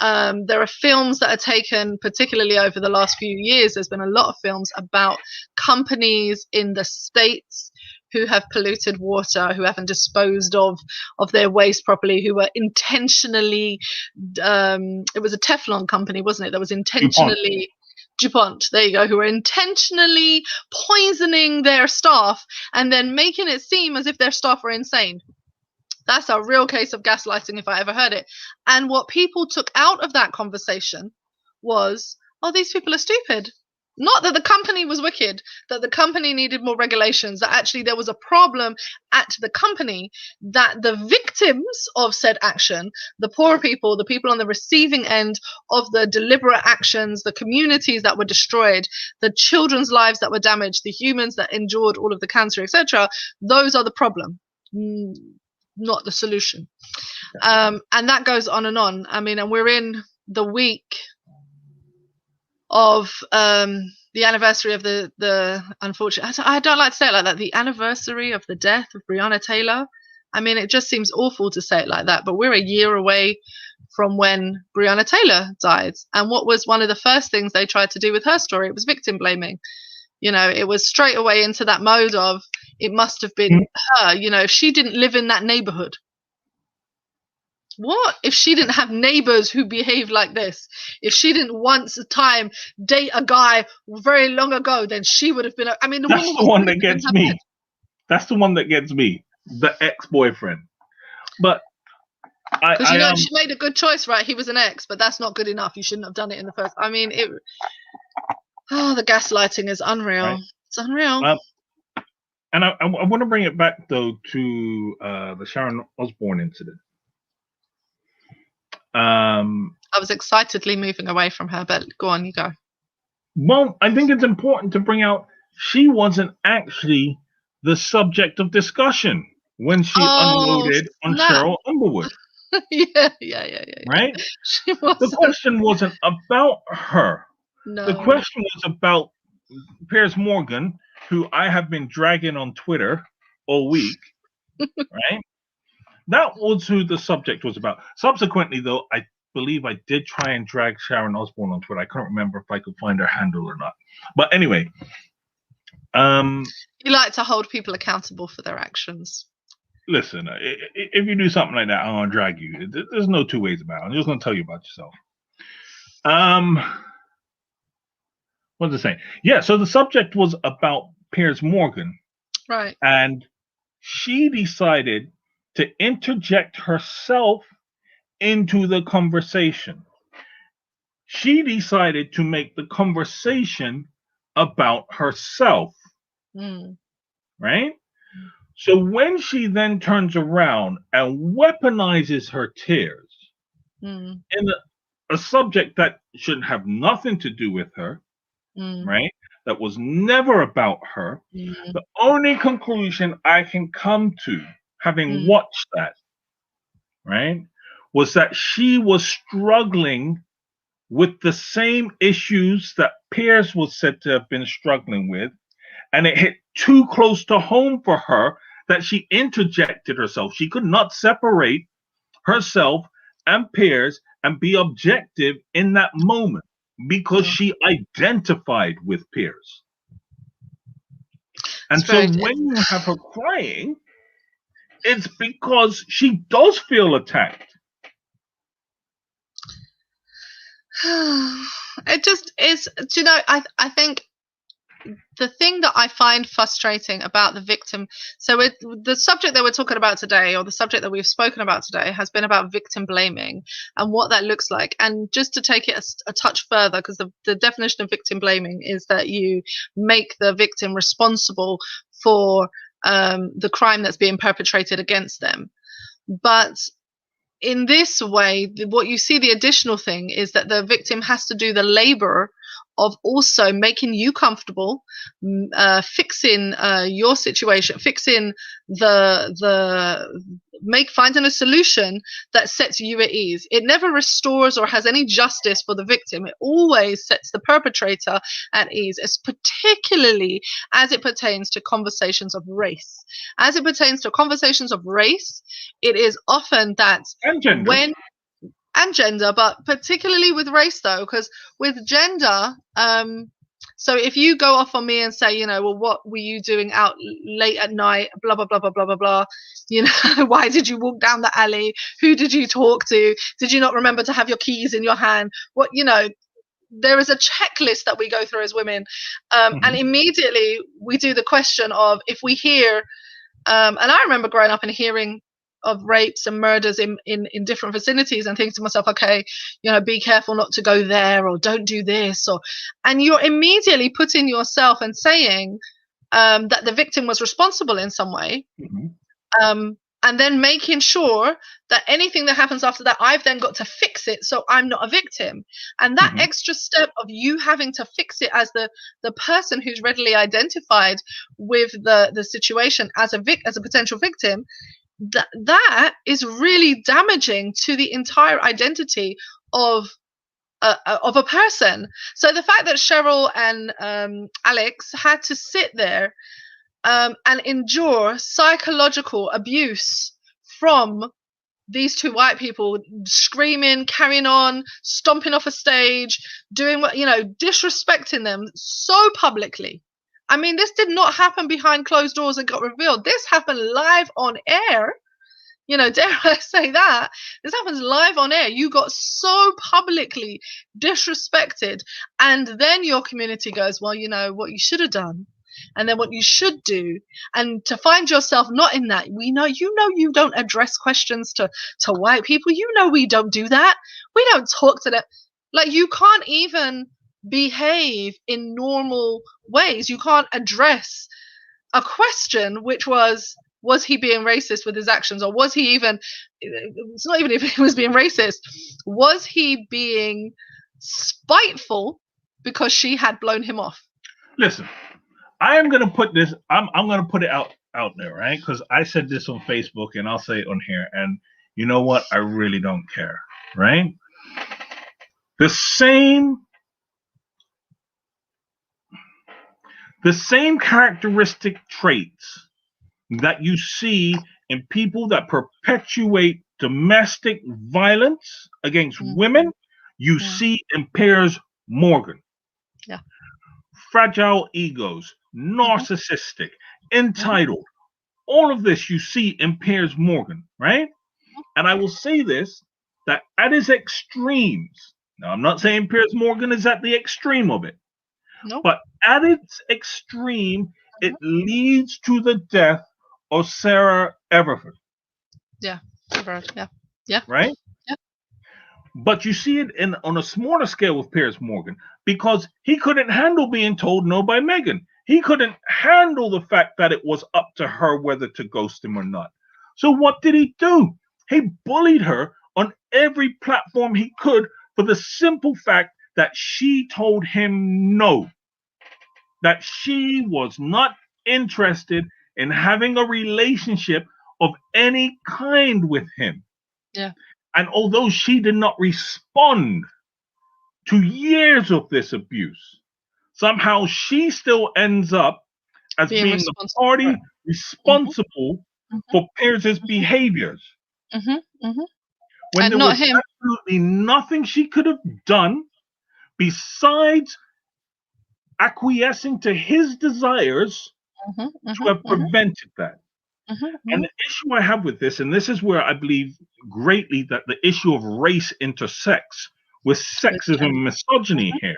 There are films that are taken, particularly over the last few years. There's been a lot of films about companies in the States who have polluted water, who haven't disposed of their waste properly, who were intentionally, it was a Teflon company, wasn't it? That was intentionally, DuPont, there you go, who are intentionally poisoning their staff and then making it seem as if their staff are insane. That's a real case of gaslighting if I ever heard it. And what people took out of that conversation was, oh, these people are stupid. Not that the company was wicked, that the company needed more regulations, that actually there was a problem at the company, that the victims of said action, the poor people, the people on the receiving end of the deliberate actions, the communities that were destroyed, the children's lives that were damaged, the humans that endured all of the cancer, etc., those are the problem, not the solution. And that goes on and on. I mean, and we're in the week of the anniversary of the unfortunate, I don't like to say it like that, the anniversary of the death of Breonna Taylor. I mean, it just seems awful to say it like that, but we're a year away from when Breonna Taylor died. And what was one of the first things they tried to do with her story? It was victim blaming. You know, it was straight away into that mode of, it must have been her. You know, if she didn't live in that neighborhood, what if she didn't have neighbors who behaved like this? If she didn't once a time date a guy very long ago, then she would have been. I mean, that's the one that gets me. That's the one that gets me. The ex-boyfriend. But because you know she made a good choice, right? He was an ex, but that's not good enough. You shouldn't have done it in the first. I mean, it. Oh, the gaslighting is unreal. Right? It's unreal. And I want to bring it back though to the Sharon Osbourne incident. I was excitedly moving away from her, but go on, you go. Well, I think it's important to bring out she wasn't actually the subject of discussion when she unloaded on Cheryl Underwood. Yeah. Right? The question wasn't about her. No. The question was about Piers Morgan, who I have been dragging on Twitter all week. Right? That was who the subject was about. Subsequently, though, I believe I did try and drag Sharon Osbourne on Twitter. I couldn't remember if I could find her handle or not. But anyway, You like to hold people accountable for their actions. Listen, if you do something like that, I'm gonna drag you. There's no two ways about it. I'm just gonna tell you about yourself. What was I saying? Yeah, so the subject was about Piers Morgan. Right. And she decided to interject herself into the conversation. She decided to make the conversation about herself. Right? So when she then turns around and weaponizes her tears in a subject that should have nothing to do with her, right? That was never about her. The only conclusion I can come to, having watched that, right, was that she was struggling with the same issues that Piers was said to have been struggling with, and it hit too close to home for her that she interjected herself. She could not separate herself and Piers and be objective in that moment because she identified with Piers. And so when you have her crying, it's because she does feel attacked. It just is, do you know, I think the thing that I find frustrating about the victim, so the subject that we're talking about today, or the subject that we've spoken about today, has been about victim blaming and what that looks like. And just to take it a touch further, because the definition of victim blaming is that you make the victim responsible for the crime that's being perpetrated against them. But in this way, what you see, the additional thing is that the victim has to do the labor of also making you comfortable, fixing your situation, fixing finding a solution that sets you at ease. It never restores or has any justice for the victim. It always sets the perpetrator at ease, particularly as it pertains to conversations of race. As it pertains to conversations of race, it is often that and gender, but particularly with race, though, because with gender, so if you go off on me and say, you know, well, what were you doing out late at night, blah, blah, blah, blah, blah, blah, blah, you know, why did you walk down the alley? Who did you talk to? Did you not remember to have your keys in your hand? What, you know, there is a checklist that we go through as women. And immediately we do the question of, if we hear, and I remember growing up and hearing of rapes and murders in different vicinities and thinking to myself, okay, you know, be careful not to go there, or don't do this, and you're immediately putting yourself and saying that the victim was responsible in some way, and then making sure that anything that happens after that, I've then got to fix it so I'm not a victim. And that extra step of you having to fix it as the person who's readily identified with the situation as a potential victim, that is really damaging to the entire identity of a person. So the fact that Cheryl and Alex had to sit there and endure psychological abuse from these two white people, screaming, carrying on, stomping off a stage, doing what, you know, disrespecting them so publicly. I mean, this did not happen behind closed doors and got revealed. This happened live on air. You know, dare I say that? This happens live on air. You got so publicly disrespected. And then your community goes, well, you know, what you should have done. And then what you should do. And to find yourself not in that, you know you don't address questions to white people. You know we don't do that. We don't talk to them. Like, you can't even behave in normal ways. You can't address a question which was he being racist with his actions, or was he even, it's not even if he was being racist, was he being spiteful because she had blown him off? Listen, I am going to put this, I'm going to put it out there, right? Because I said this on Facebook and I'll say it on here, and you know what? I really don't care, right? The same characteristic traits that you see in people that perpetuate domestic violence against women, you see in Piers Morgan. Yeah. Fragile egos, narcissistic, entitled. All of this you see in Piers Morgan, right? And I will say this, that at his extremes, now I'm not saying Piers Morgan is at the extreme of it, No. but at its extreme, it leads to the death of Sarah Everford. Yeah. Yeah. Yeah. Right? Yeah. But you see it on a smaller scale with Piers Morgan because he couldn't handle being told no by Meghan. He couldn't handle the fact that it was up to her whether to ghost him or not. So what did he do? He bullied her on every platform he could for the simple fact that she told him no, that she was not interested in having a relationship of any kind with him. Yeah. And although she did not respond to years of this abuse, somehow she still ends up as being the party responsible for Piers's behaviors. When and there not was him. absolutely nothing she could have done besides acquiescing to his desires to have prevented that. And the issue I have with this, and this is where I believe greatly that the issue of race intersects with sexism and misogyny here,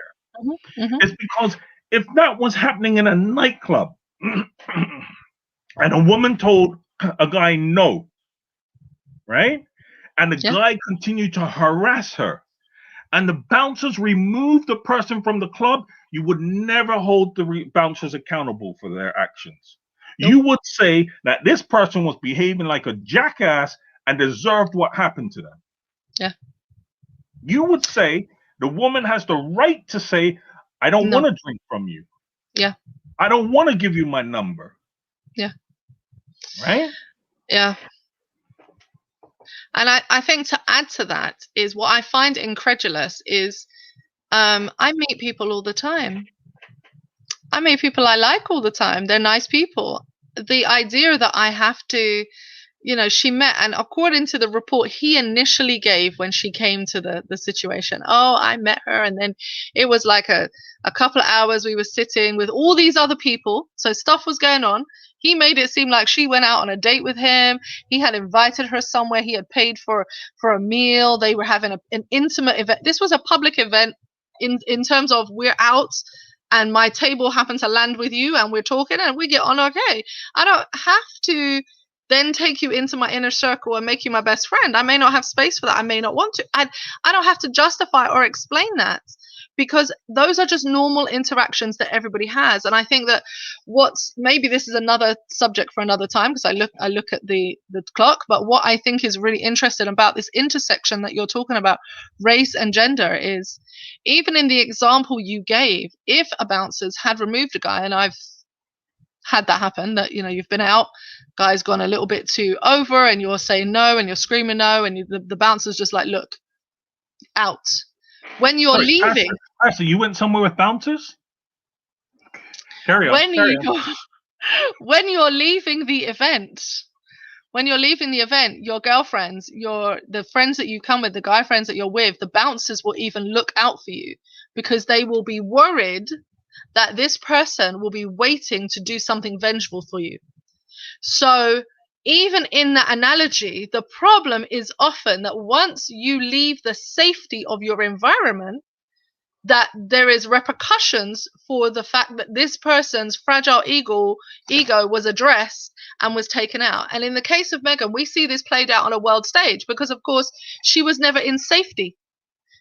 is because if that was happening in a nightclub and a woman told a guy no, right? And the guy continued to harass her, and the bouncers removed the person from the club, you would never hold the bouncers accountable for their actions. You would say that this person was behaving like a jackass and deserved what happened to them. Yeah. You would say the woman has the right to say, I don't want to drink from you. Yeah. I don't want to give you my number. Yeah. Right? Yeah. And I think to add to that is what I find incredulous is I meet people all the time. I meet people I like all the time. They're nice people. The idea that I have to, she met, and according to the report he initially gave when she came to the situation, I met her, and then it was like a couple of hours we were sitting with all these other people, so stuff was going on. He made it seem like she went out on a date with him. He had invited her somewhere. He had paid for a meal. They were having an intimate event. This was a public event in terms of we're out and my table happened to land with you and we're talking and we get on okay. I don't have to then take you into my inner circle and make you my best friend. I may not have space for that. I may not want to. I don't have to justify or explain that, because those are just normal interactions that everybody has. And I think that maybe this is another subject for another time, because I look at the clock, but what I think is really interesting about this intersection that you're talking about, race and gender, is even in the example you gave, if a bouncer's had removed a guy, and I've had that happen, that you've been out, guy's gone a little bit too over and you're saying no and you're screaming no, and the bouncer's just like, look, out. When you're leaving, Pastor, you went somewhere with bouncers? Carry on. When you're leaving the event, your girlfriends, the friends that you come with, the guy friends that you're with, the bouncers will even look out for you, because they will be worried that this person will be waiting to do something vengeful for you. So even in that analogy, the problem is often that once you leave the safety of your environment, that there is repercussions for the fact that this person's fragile ego was addressed and was taken out. And in the case of Meghan, we see this played out on a world stage, because of course she was never in safety.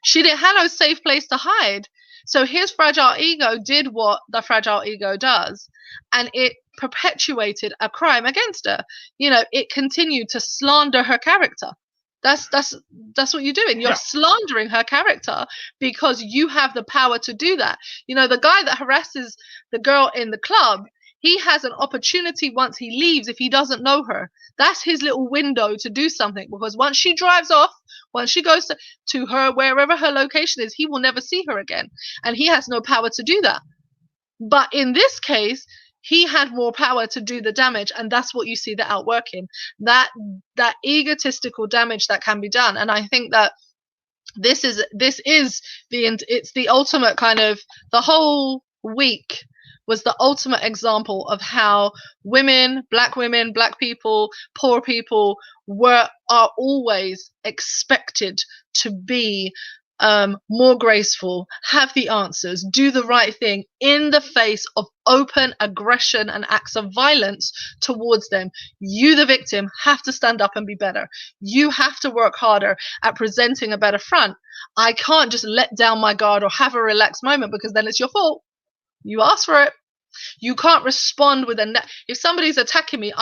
She didn't have no safe place to hide. So his fragile ego did what the fragile ego does, and it perpetuated a crime against her. It continued to slander her character. That's what you're doing. You're slandering her character because you have the power to do that. The guy that harasses the girl in the club, he has an opportunity once he leaves, if he doesn't know her. That's his little window to do something, because once she drives off, once she goes to her, wherever her location is, he will never see her again. And he has no power to do that. But in this case, he had more power to do the damage, and that's what you see the outworking, that egotistical damage that can be done. And I think that this is the ultimate kind of, the whole week was the ultimate example of how women, black people, poor people are always expected to be more graceful, have the answers, do the right thing in the face of open aggression and acts of violence towards them. You, the victim, have to stand up and be better. You have to work harder at presenting a better front. I can't just let down my guard or have a relaxed moment, because then it's your fault. You asked for it. You can't respond with if somebody's attacking me,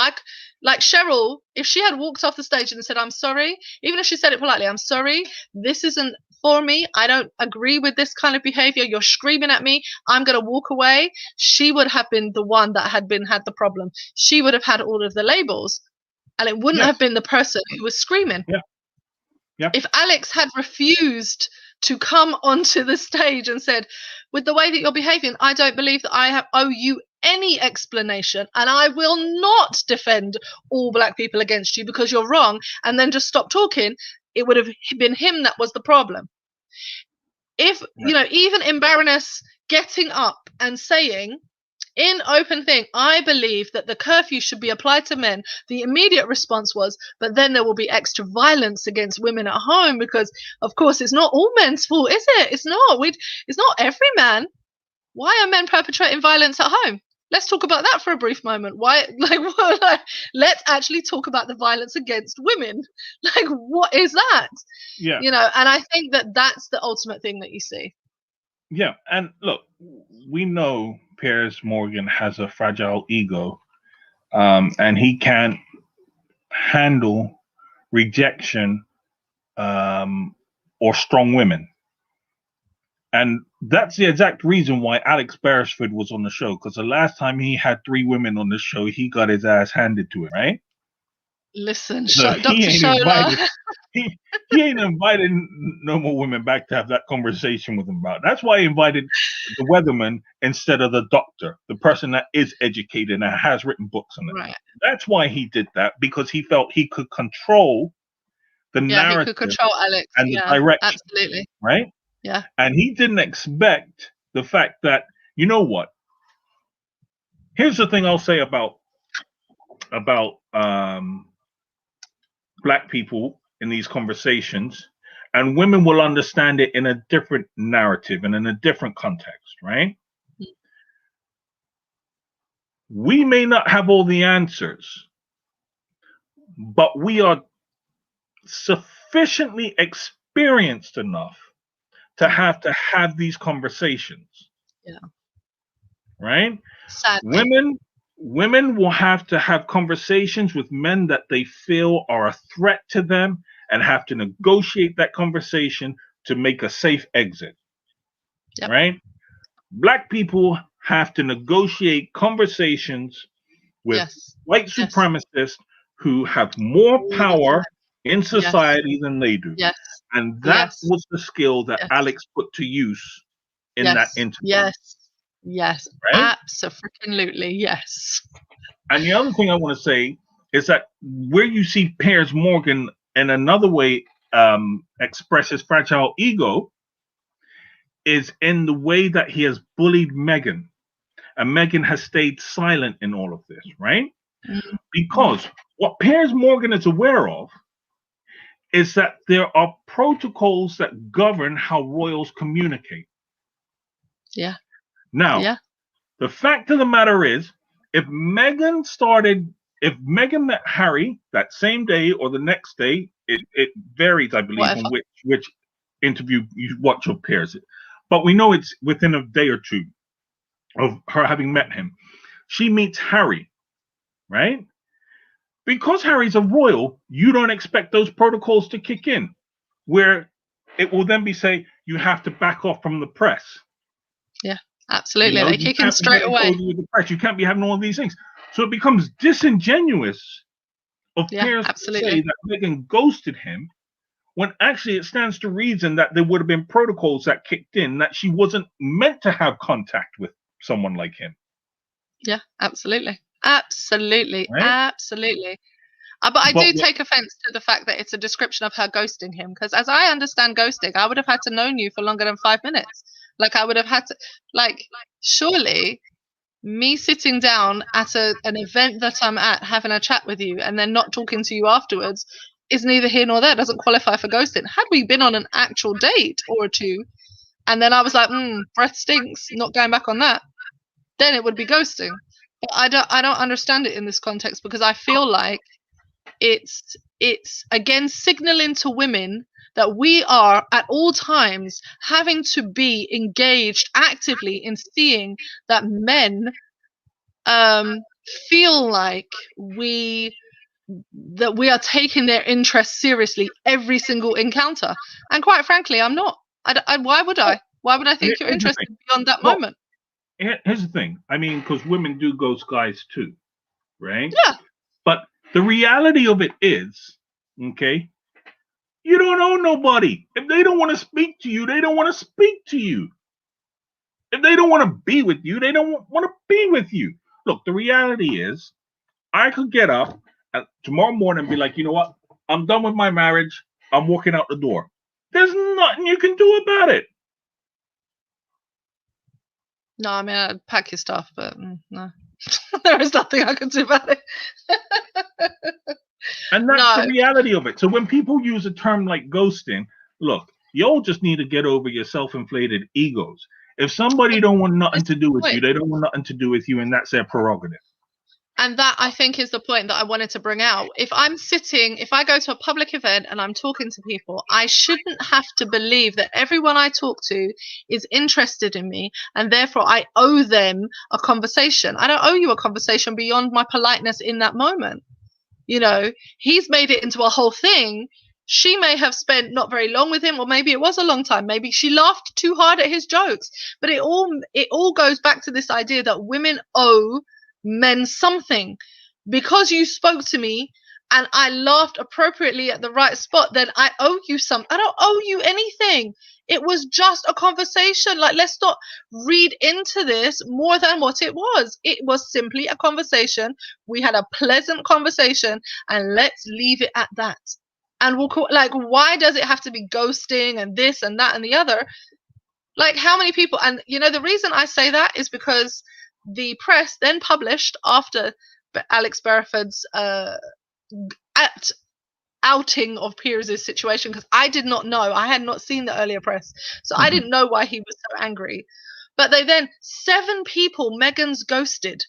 like Cheryl, if she had walked off the stage and said, I'm sorry, even if she said it politely, I'm sorry, this isn't for me, I don't agree with this kind of behavior, you're screaming at me, I'm going to walk away, she would have been the one that had the problem. She would have had all of the labels, and it wouldn't have been the person who was screaming. If Alex had refused to come onto the stage and said, with the way that you're behaving, I don't believe that I owe you any explanation, and I will not defend all black people against you because you're wrong, and then just stop talking, it would have been him that was the problem. If, even in Baroness getting up and saying in open thing, I believe that the curfew should be applied to men, the immediate response was, but then there will be extra violence against women at home, because of course it's not all men's fault, is it? It's not every man. Why are men perpetrating violence at home? Let's talk about that for a brief moment. Let's actually talk about the violence against women. Like, what is that? Yeah. And I think that that's the ultimate thing that you see. Yeah, and look, we know Piers Morgan has a fragile ego, and he can't handle rejection or strong women. And that's the exact reason why Alex Beresford was on the show, because the last time he had 3 women on the show, he got his ass handed to him, right? Listen, so Dr. Shola. He ain't invited no more women back to have that conversation with him about. That's why he invited the weatherman instead of the doctor, the person that is educated and has written books on it. Right. That's why he did that, because he felt he could control the narrative, he could control Alex, and the direction. Absolutely. Right? Yeah. And he didn't expect the fact that, you know what? Here's the thing I'll say about black people in these conversations, and women will understand it in a different narrative and in a different context, right? Mm-hmm. We may not have all the answers, but we are sufficiently experienced enough to have these conversations. Yeah. Right? Sadly. Women will have to have conversations with men that they feel are a threat to them, and have to negotiate that conversation to make a safe exit. Yep. Right? Black people have to negotiate conversations with white supremacists who have more power in society than they do. Yes. And that was the skill that Alex put to use in that interview. Yes, right? absolutely, yes. And the other thing I want to say is that where you see Piers Morgan in another way express his fragile ego is in the way that he has bullied Meghan. And Meghan has stayed silent in all of this, right? Mm-hmm. Because what Piers Morgan is aware of is that there are protocols that govern how royals communicate. Yeah. Now, the fact of the matter is, if Meghan met Harry that same day or the next day, it varies, I believe, on which interview you watch of Piers. But we know it's within a day or two of her having met him. She meets Harry, right? Because Harry's a royal, you don't expect those protocols to kick in, where it will then be say you have to back off from the press. Yeah. Absolutely, they kick in straight away. With the press. You can't be having all of these things. So it becomes disingenuous of Piers to say that Meghan ghosted him, when actually it stands to reason that there would have been protocols that kicked in, that she wasn't meant to have contact with someone like him. Yeah, absolutely. Absolutely. Right? Absolutely. But I do take offense to the fact that it's a description of her ghosting him, because as I understand ghosting, I would have had to known you for longer than 5 minutes. Like, I would have had to, surely me sitting down at an event that I'm at, having a chat with you, and then not talking to you afterwards is neither here nor there. Doesn't qualify for ghosting. Had we been on an actual date or two, and then I was like, breath stinks, not going back on that, then it would be ghosting. But I don't understand it in this context, because I feel like it's again signaling to women that we are at all times having to be engaged actively in seeing that men feel like we are taking their interests seriously every single encounter. And quite frankly, I'm not. Why would I? Why would I think you're interested beyond that moment? Here's the thing. I mean, because women do ghost guys too, right? Yeah. But the reality of it is, okay, you don't owe nobody. If they don't want to speak to you, they don't want to speak to you. If they don't want to be with you, they don't want to be with you. Look, the reality is, I could get up tomorrow morning and be like, you know what? I'm done with my marriage. I'm walking out the door. There's nothing you can do about it. No, I mean, I'd pack your stuff, but no. There is nothing I can do about it. And that's the reality of it. So when people use a term like ghosting, look, y'all just need to get over your self-inflated egos. If somebody don't want nothing to do with you, they don't want nothing to do with you, and that's their prerogative. And that, I think, is the point that I wanted to bring out. If I go to a public event and I'm talking to people, I shouldn't have to believe that everyone I talk to is interested in me, and therefore I owe them a conversation. I don't owe you a conversation beyond my politeness in that moment. You know, he's made it into a whole thing. She may have spent not very long with him, or maybe it was a long time. Maybe she laughed too hard at his jokes. But it all goes back to this idea that women owe men something. Because you spoke to me and I laughed appropriately at the right spot, then I owe you something. I don't owe you anything. It was just a conversation. Like, let's not read into this more than what it was. It was simply a conversation. We had a pleasant conversation, and let's leave it at that. And we'll call, like, why does it have to be ghosting and this and that and the other? Like, how many people? And you know, the reason I say that is because the press then published, after Alex Bereford's outing of Piers' situation, because I did not know, I had not seen the earlier press, so I didn't know why he was so angry. But they then, 7 people Meghan's ghosted.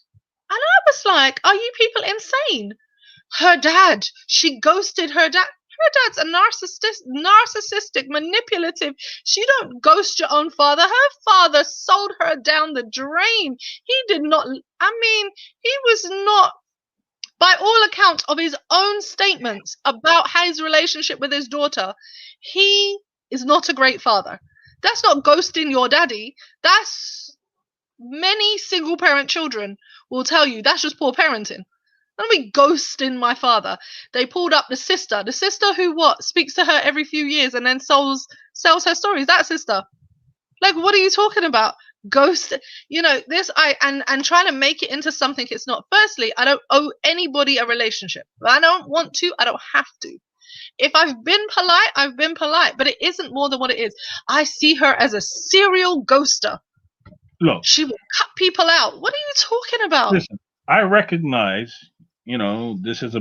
And I was like, are you people insane? Her dad, she ghosted her dad. Her dad's a narcissistic, manipulative. She don't ghost your own father. Her father sold her down the drain. He did not, I mean, he was not, by all accounts of his own statements about his relationship with his daughter, he is not a great father. That's not ghosting your daddy. That's, many single parent children will tell you, that's just poor parenting. Let me ghosting my father. They pulled up the sister who speaks to her every few years and then sells her stories. That sister. Like, what are you talking about? Ghost, you know, this and trying to make it into something it's not. Firstly, I don't owe anybody a relationship. I don't want to, I don't have to. If I've been polite, I've been polite, but it isn't more than what it is. I see her as a serial ghoster. Look, she will cut people out. What are you talking about? Listen, I recognize, you know, this is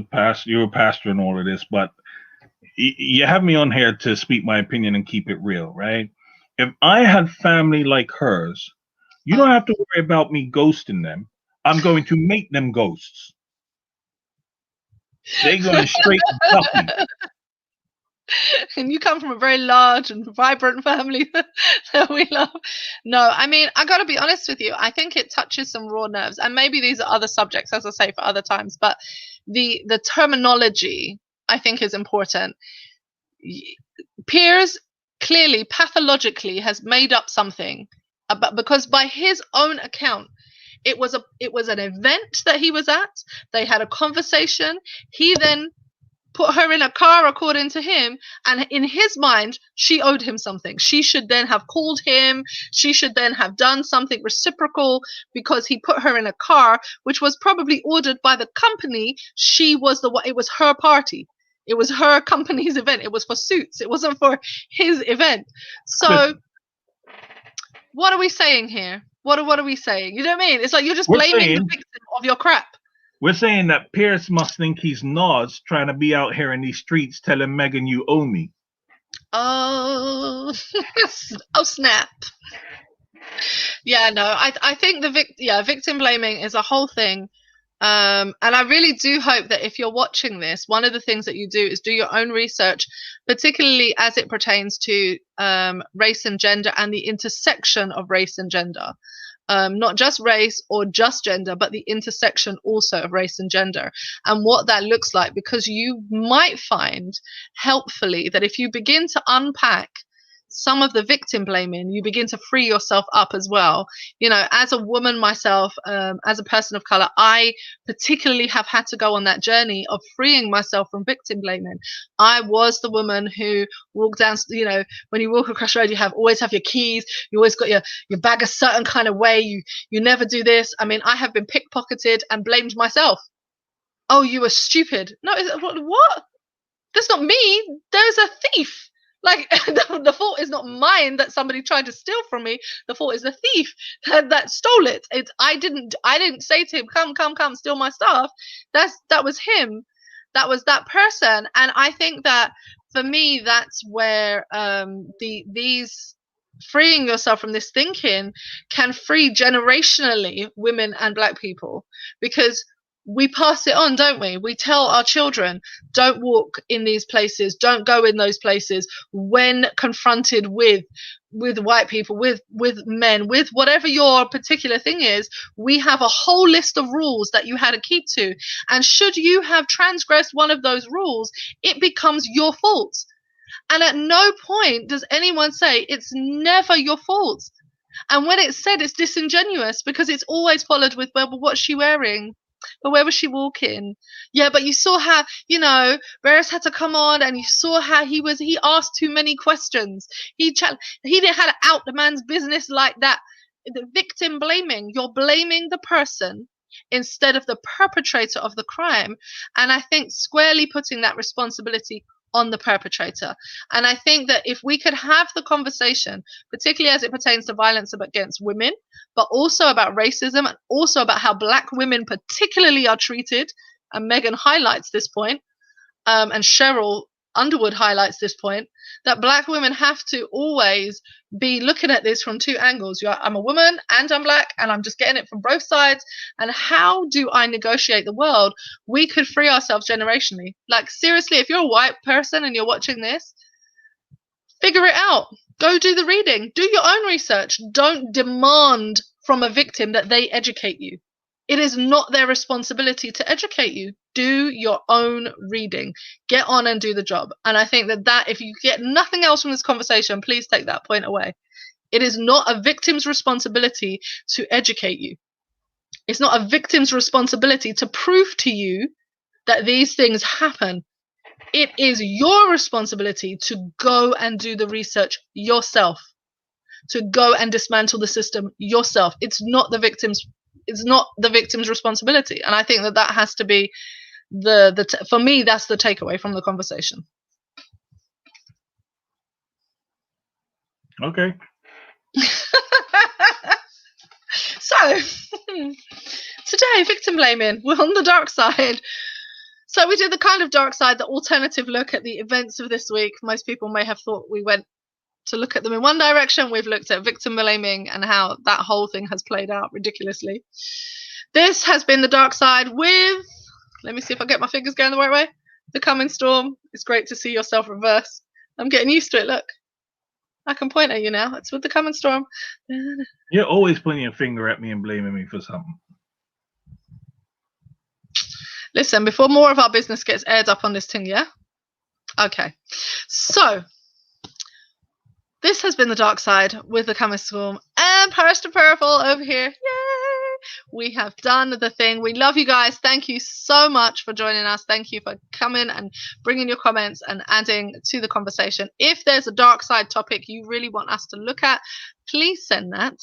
you're a pastor and all of this, but you have me on here to speak my opinion and keep it real, right? If I had family like hers, you don't have to worry about me ghosting them. I'm going to make them ghosts. They're going straight to Duffy. And you come from a very large and vibrant family that we love. No, I mean, I got to be honest with you. I think it touches some raw nerves, and maybe these are other subjects, as I say, for other times. But the terminology, I think, is important. Piers clearly, pathologically, has made up something about, because by his own account, it was an event that he was at. They had a conversation. He then put her in a car, according to him, and in his mind, she owed him something. She should then have called him. She should then have done something reciprocal, because he put her in a car, which was probably ordered by the company. It was her party. It was her company's event. It was for Suits. It wasn't for his event. So what are we saying here? What are we saying? You know what I mean? It's like you're just We're blaming the saying victim of your crap. we're saying that Pierce must think he's Nas trying to be out here in these streets telling Megan you owe me. Oh, oh snap. Yeah, no, I think victim blaming is a whole thing. And I really do hope that if you're watching this, one of the things that you do is do your own research, particularly as it pertains to race and gender and the intersection of race and gender. Not just race or just gender, but the intersection also of race and gender and what that looks like, because you might find helpfully that if you begin to unpack some of the victim blaming, you begin to free yourself up as well. You know, as a woman myself, as a person of color, I particularly have had to go on that journey of freeing myself from victim blaming. I was the woman who walked down, you know, when you walk across the road, you always have your keys, you always got your bag a certain kind of way, you never do this. I mean, I have been pickpocketed and blamed myself. Oh, you were stupid. No, what? That's not me. There's a thief. Like the fault is not mine that somebody tried to steal from me. The fault is the thief that stole it. I didn't say to him, come, steal my stuff. That was him. That was that person. And I think that for me, that's where these freeing yourself from this thinking can free generationally women and Black people, because we pass it on, don't we? We tell our children, don't walk in these places, don't go in those places. When confronted with white people, with men, with whatever your particular thing is, we have a whole list of rules that you had to keep to. And should you have transgressed one of those rules, it becomes your fault. And at no point does anyone say it's never your fault. And when it's said, it's disingenuous, because it's always followed with, well, but what's she wearing? But where was she walking? Yeah, but you saw how, you know, Varys had to come on, and you saw how he asked too many questions. He didn't have to out the man's business like that. The victim blaming, you're blaming the person instead of the perpetrator of the crime. And I think squarely putting that responsibility on the perpetrator. And I think that if we could have the conversation, particularly as it pertains to violence against women, but also about racism, and also about how Black women particularly are treated, and Megan highlights this point, and Cheryl Underwood highlights this point, that Black women have to always be looking at this from two angles. I'm a woman and I'm Black, and I'm just getting it from both sides. And how do I negotiate the world? We could free ourselves generationally. Like, seriously, if you're a white person and you're watching this, figure it out. Go do the reading. Do your own research. Don't demand from a victim that they educate you. It is not their responsibility to educate you. Do your own reading. Get on and do the job. And I think that if you get nothing else from this conversation, please take that point away. It is not a victim's responsibility to educate you. It's not a victim's responsibility to prove to you that these things happen. It is your responsibility to go and do the research yourself, to go and dismantle the system yourself. It's not the victim's responsibility. And I think that has to be for me, that's the takeaway from the conversation. Okay. So today, victim blaming, we're on the dark side. So we did the kind of dark side, the alternative look at the events of this week. Most people may have thought we went to look at them in one direction. We've looked at victim blaming and how that whole thing has played out ridiculously. This has been the dark side with, let me see if I get my fingers going the right way, the coming storm. It's great to see yourself reverse. I'm getting used to it, look. I can point at you now. It's with the coming storm. You're always pointing your finger at me and blaming me for something. Listen, before more of our business gets aired up on this thing, yeah? Okay. So, this has been the dark side with the coming storm and Paris to Purple over here. Yay! We have done the thing. We love you guys. Thank you so much for joining us. Thank you for coming and bringing your comments and adding to the conversation. If there's a dark side topic you really want us to look at, please send that.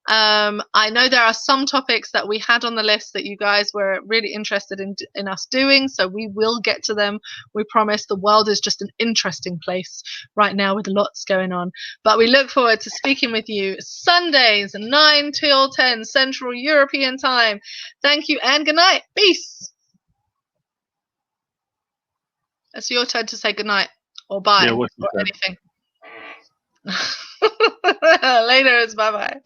I know there are some topics that we had on the list that you guys were really interested in us doing, so we will get to them. We promise. The world is just an interesting place right now with lots going on. But we look forward to speaking with you Sundays, 9 till 10 Central European Time. Thank you and good night. Peace. It's your turn to say good night or bye or anything. Later, it's bye-bye.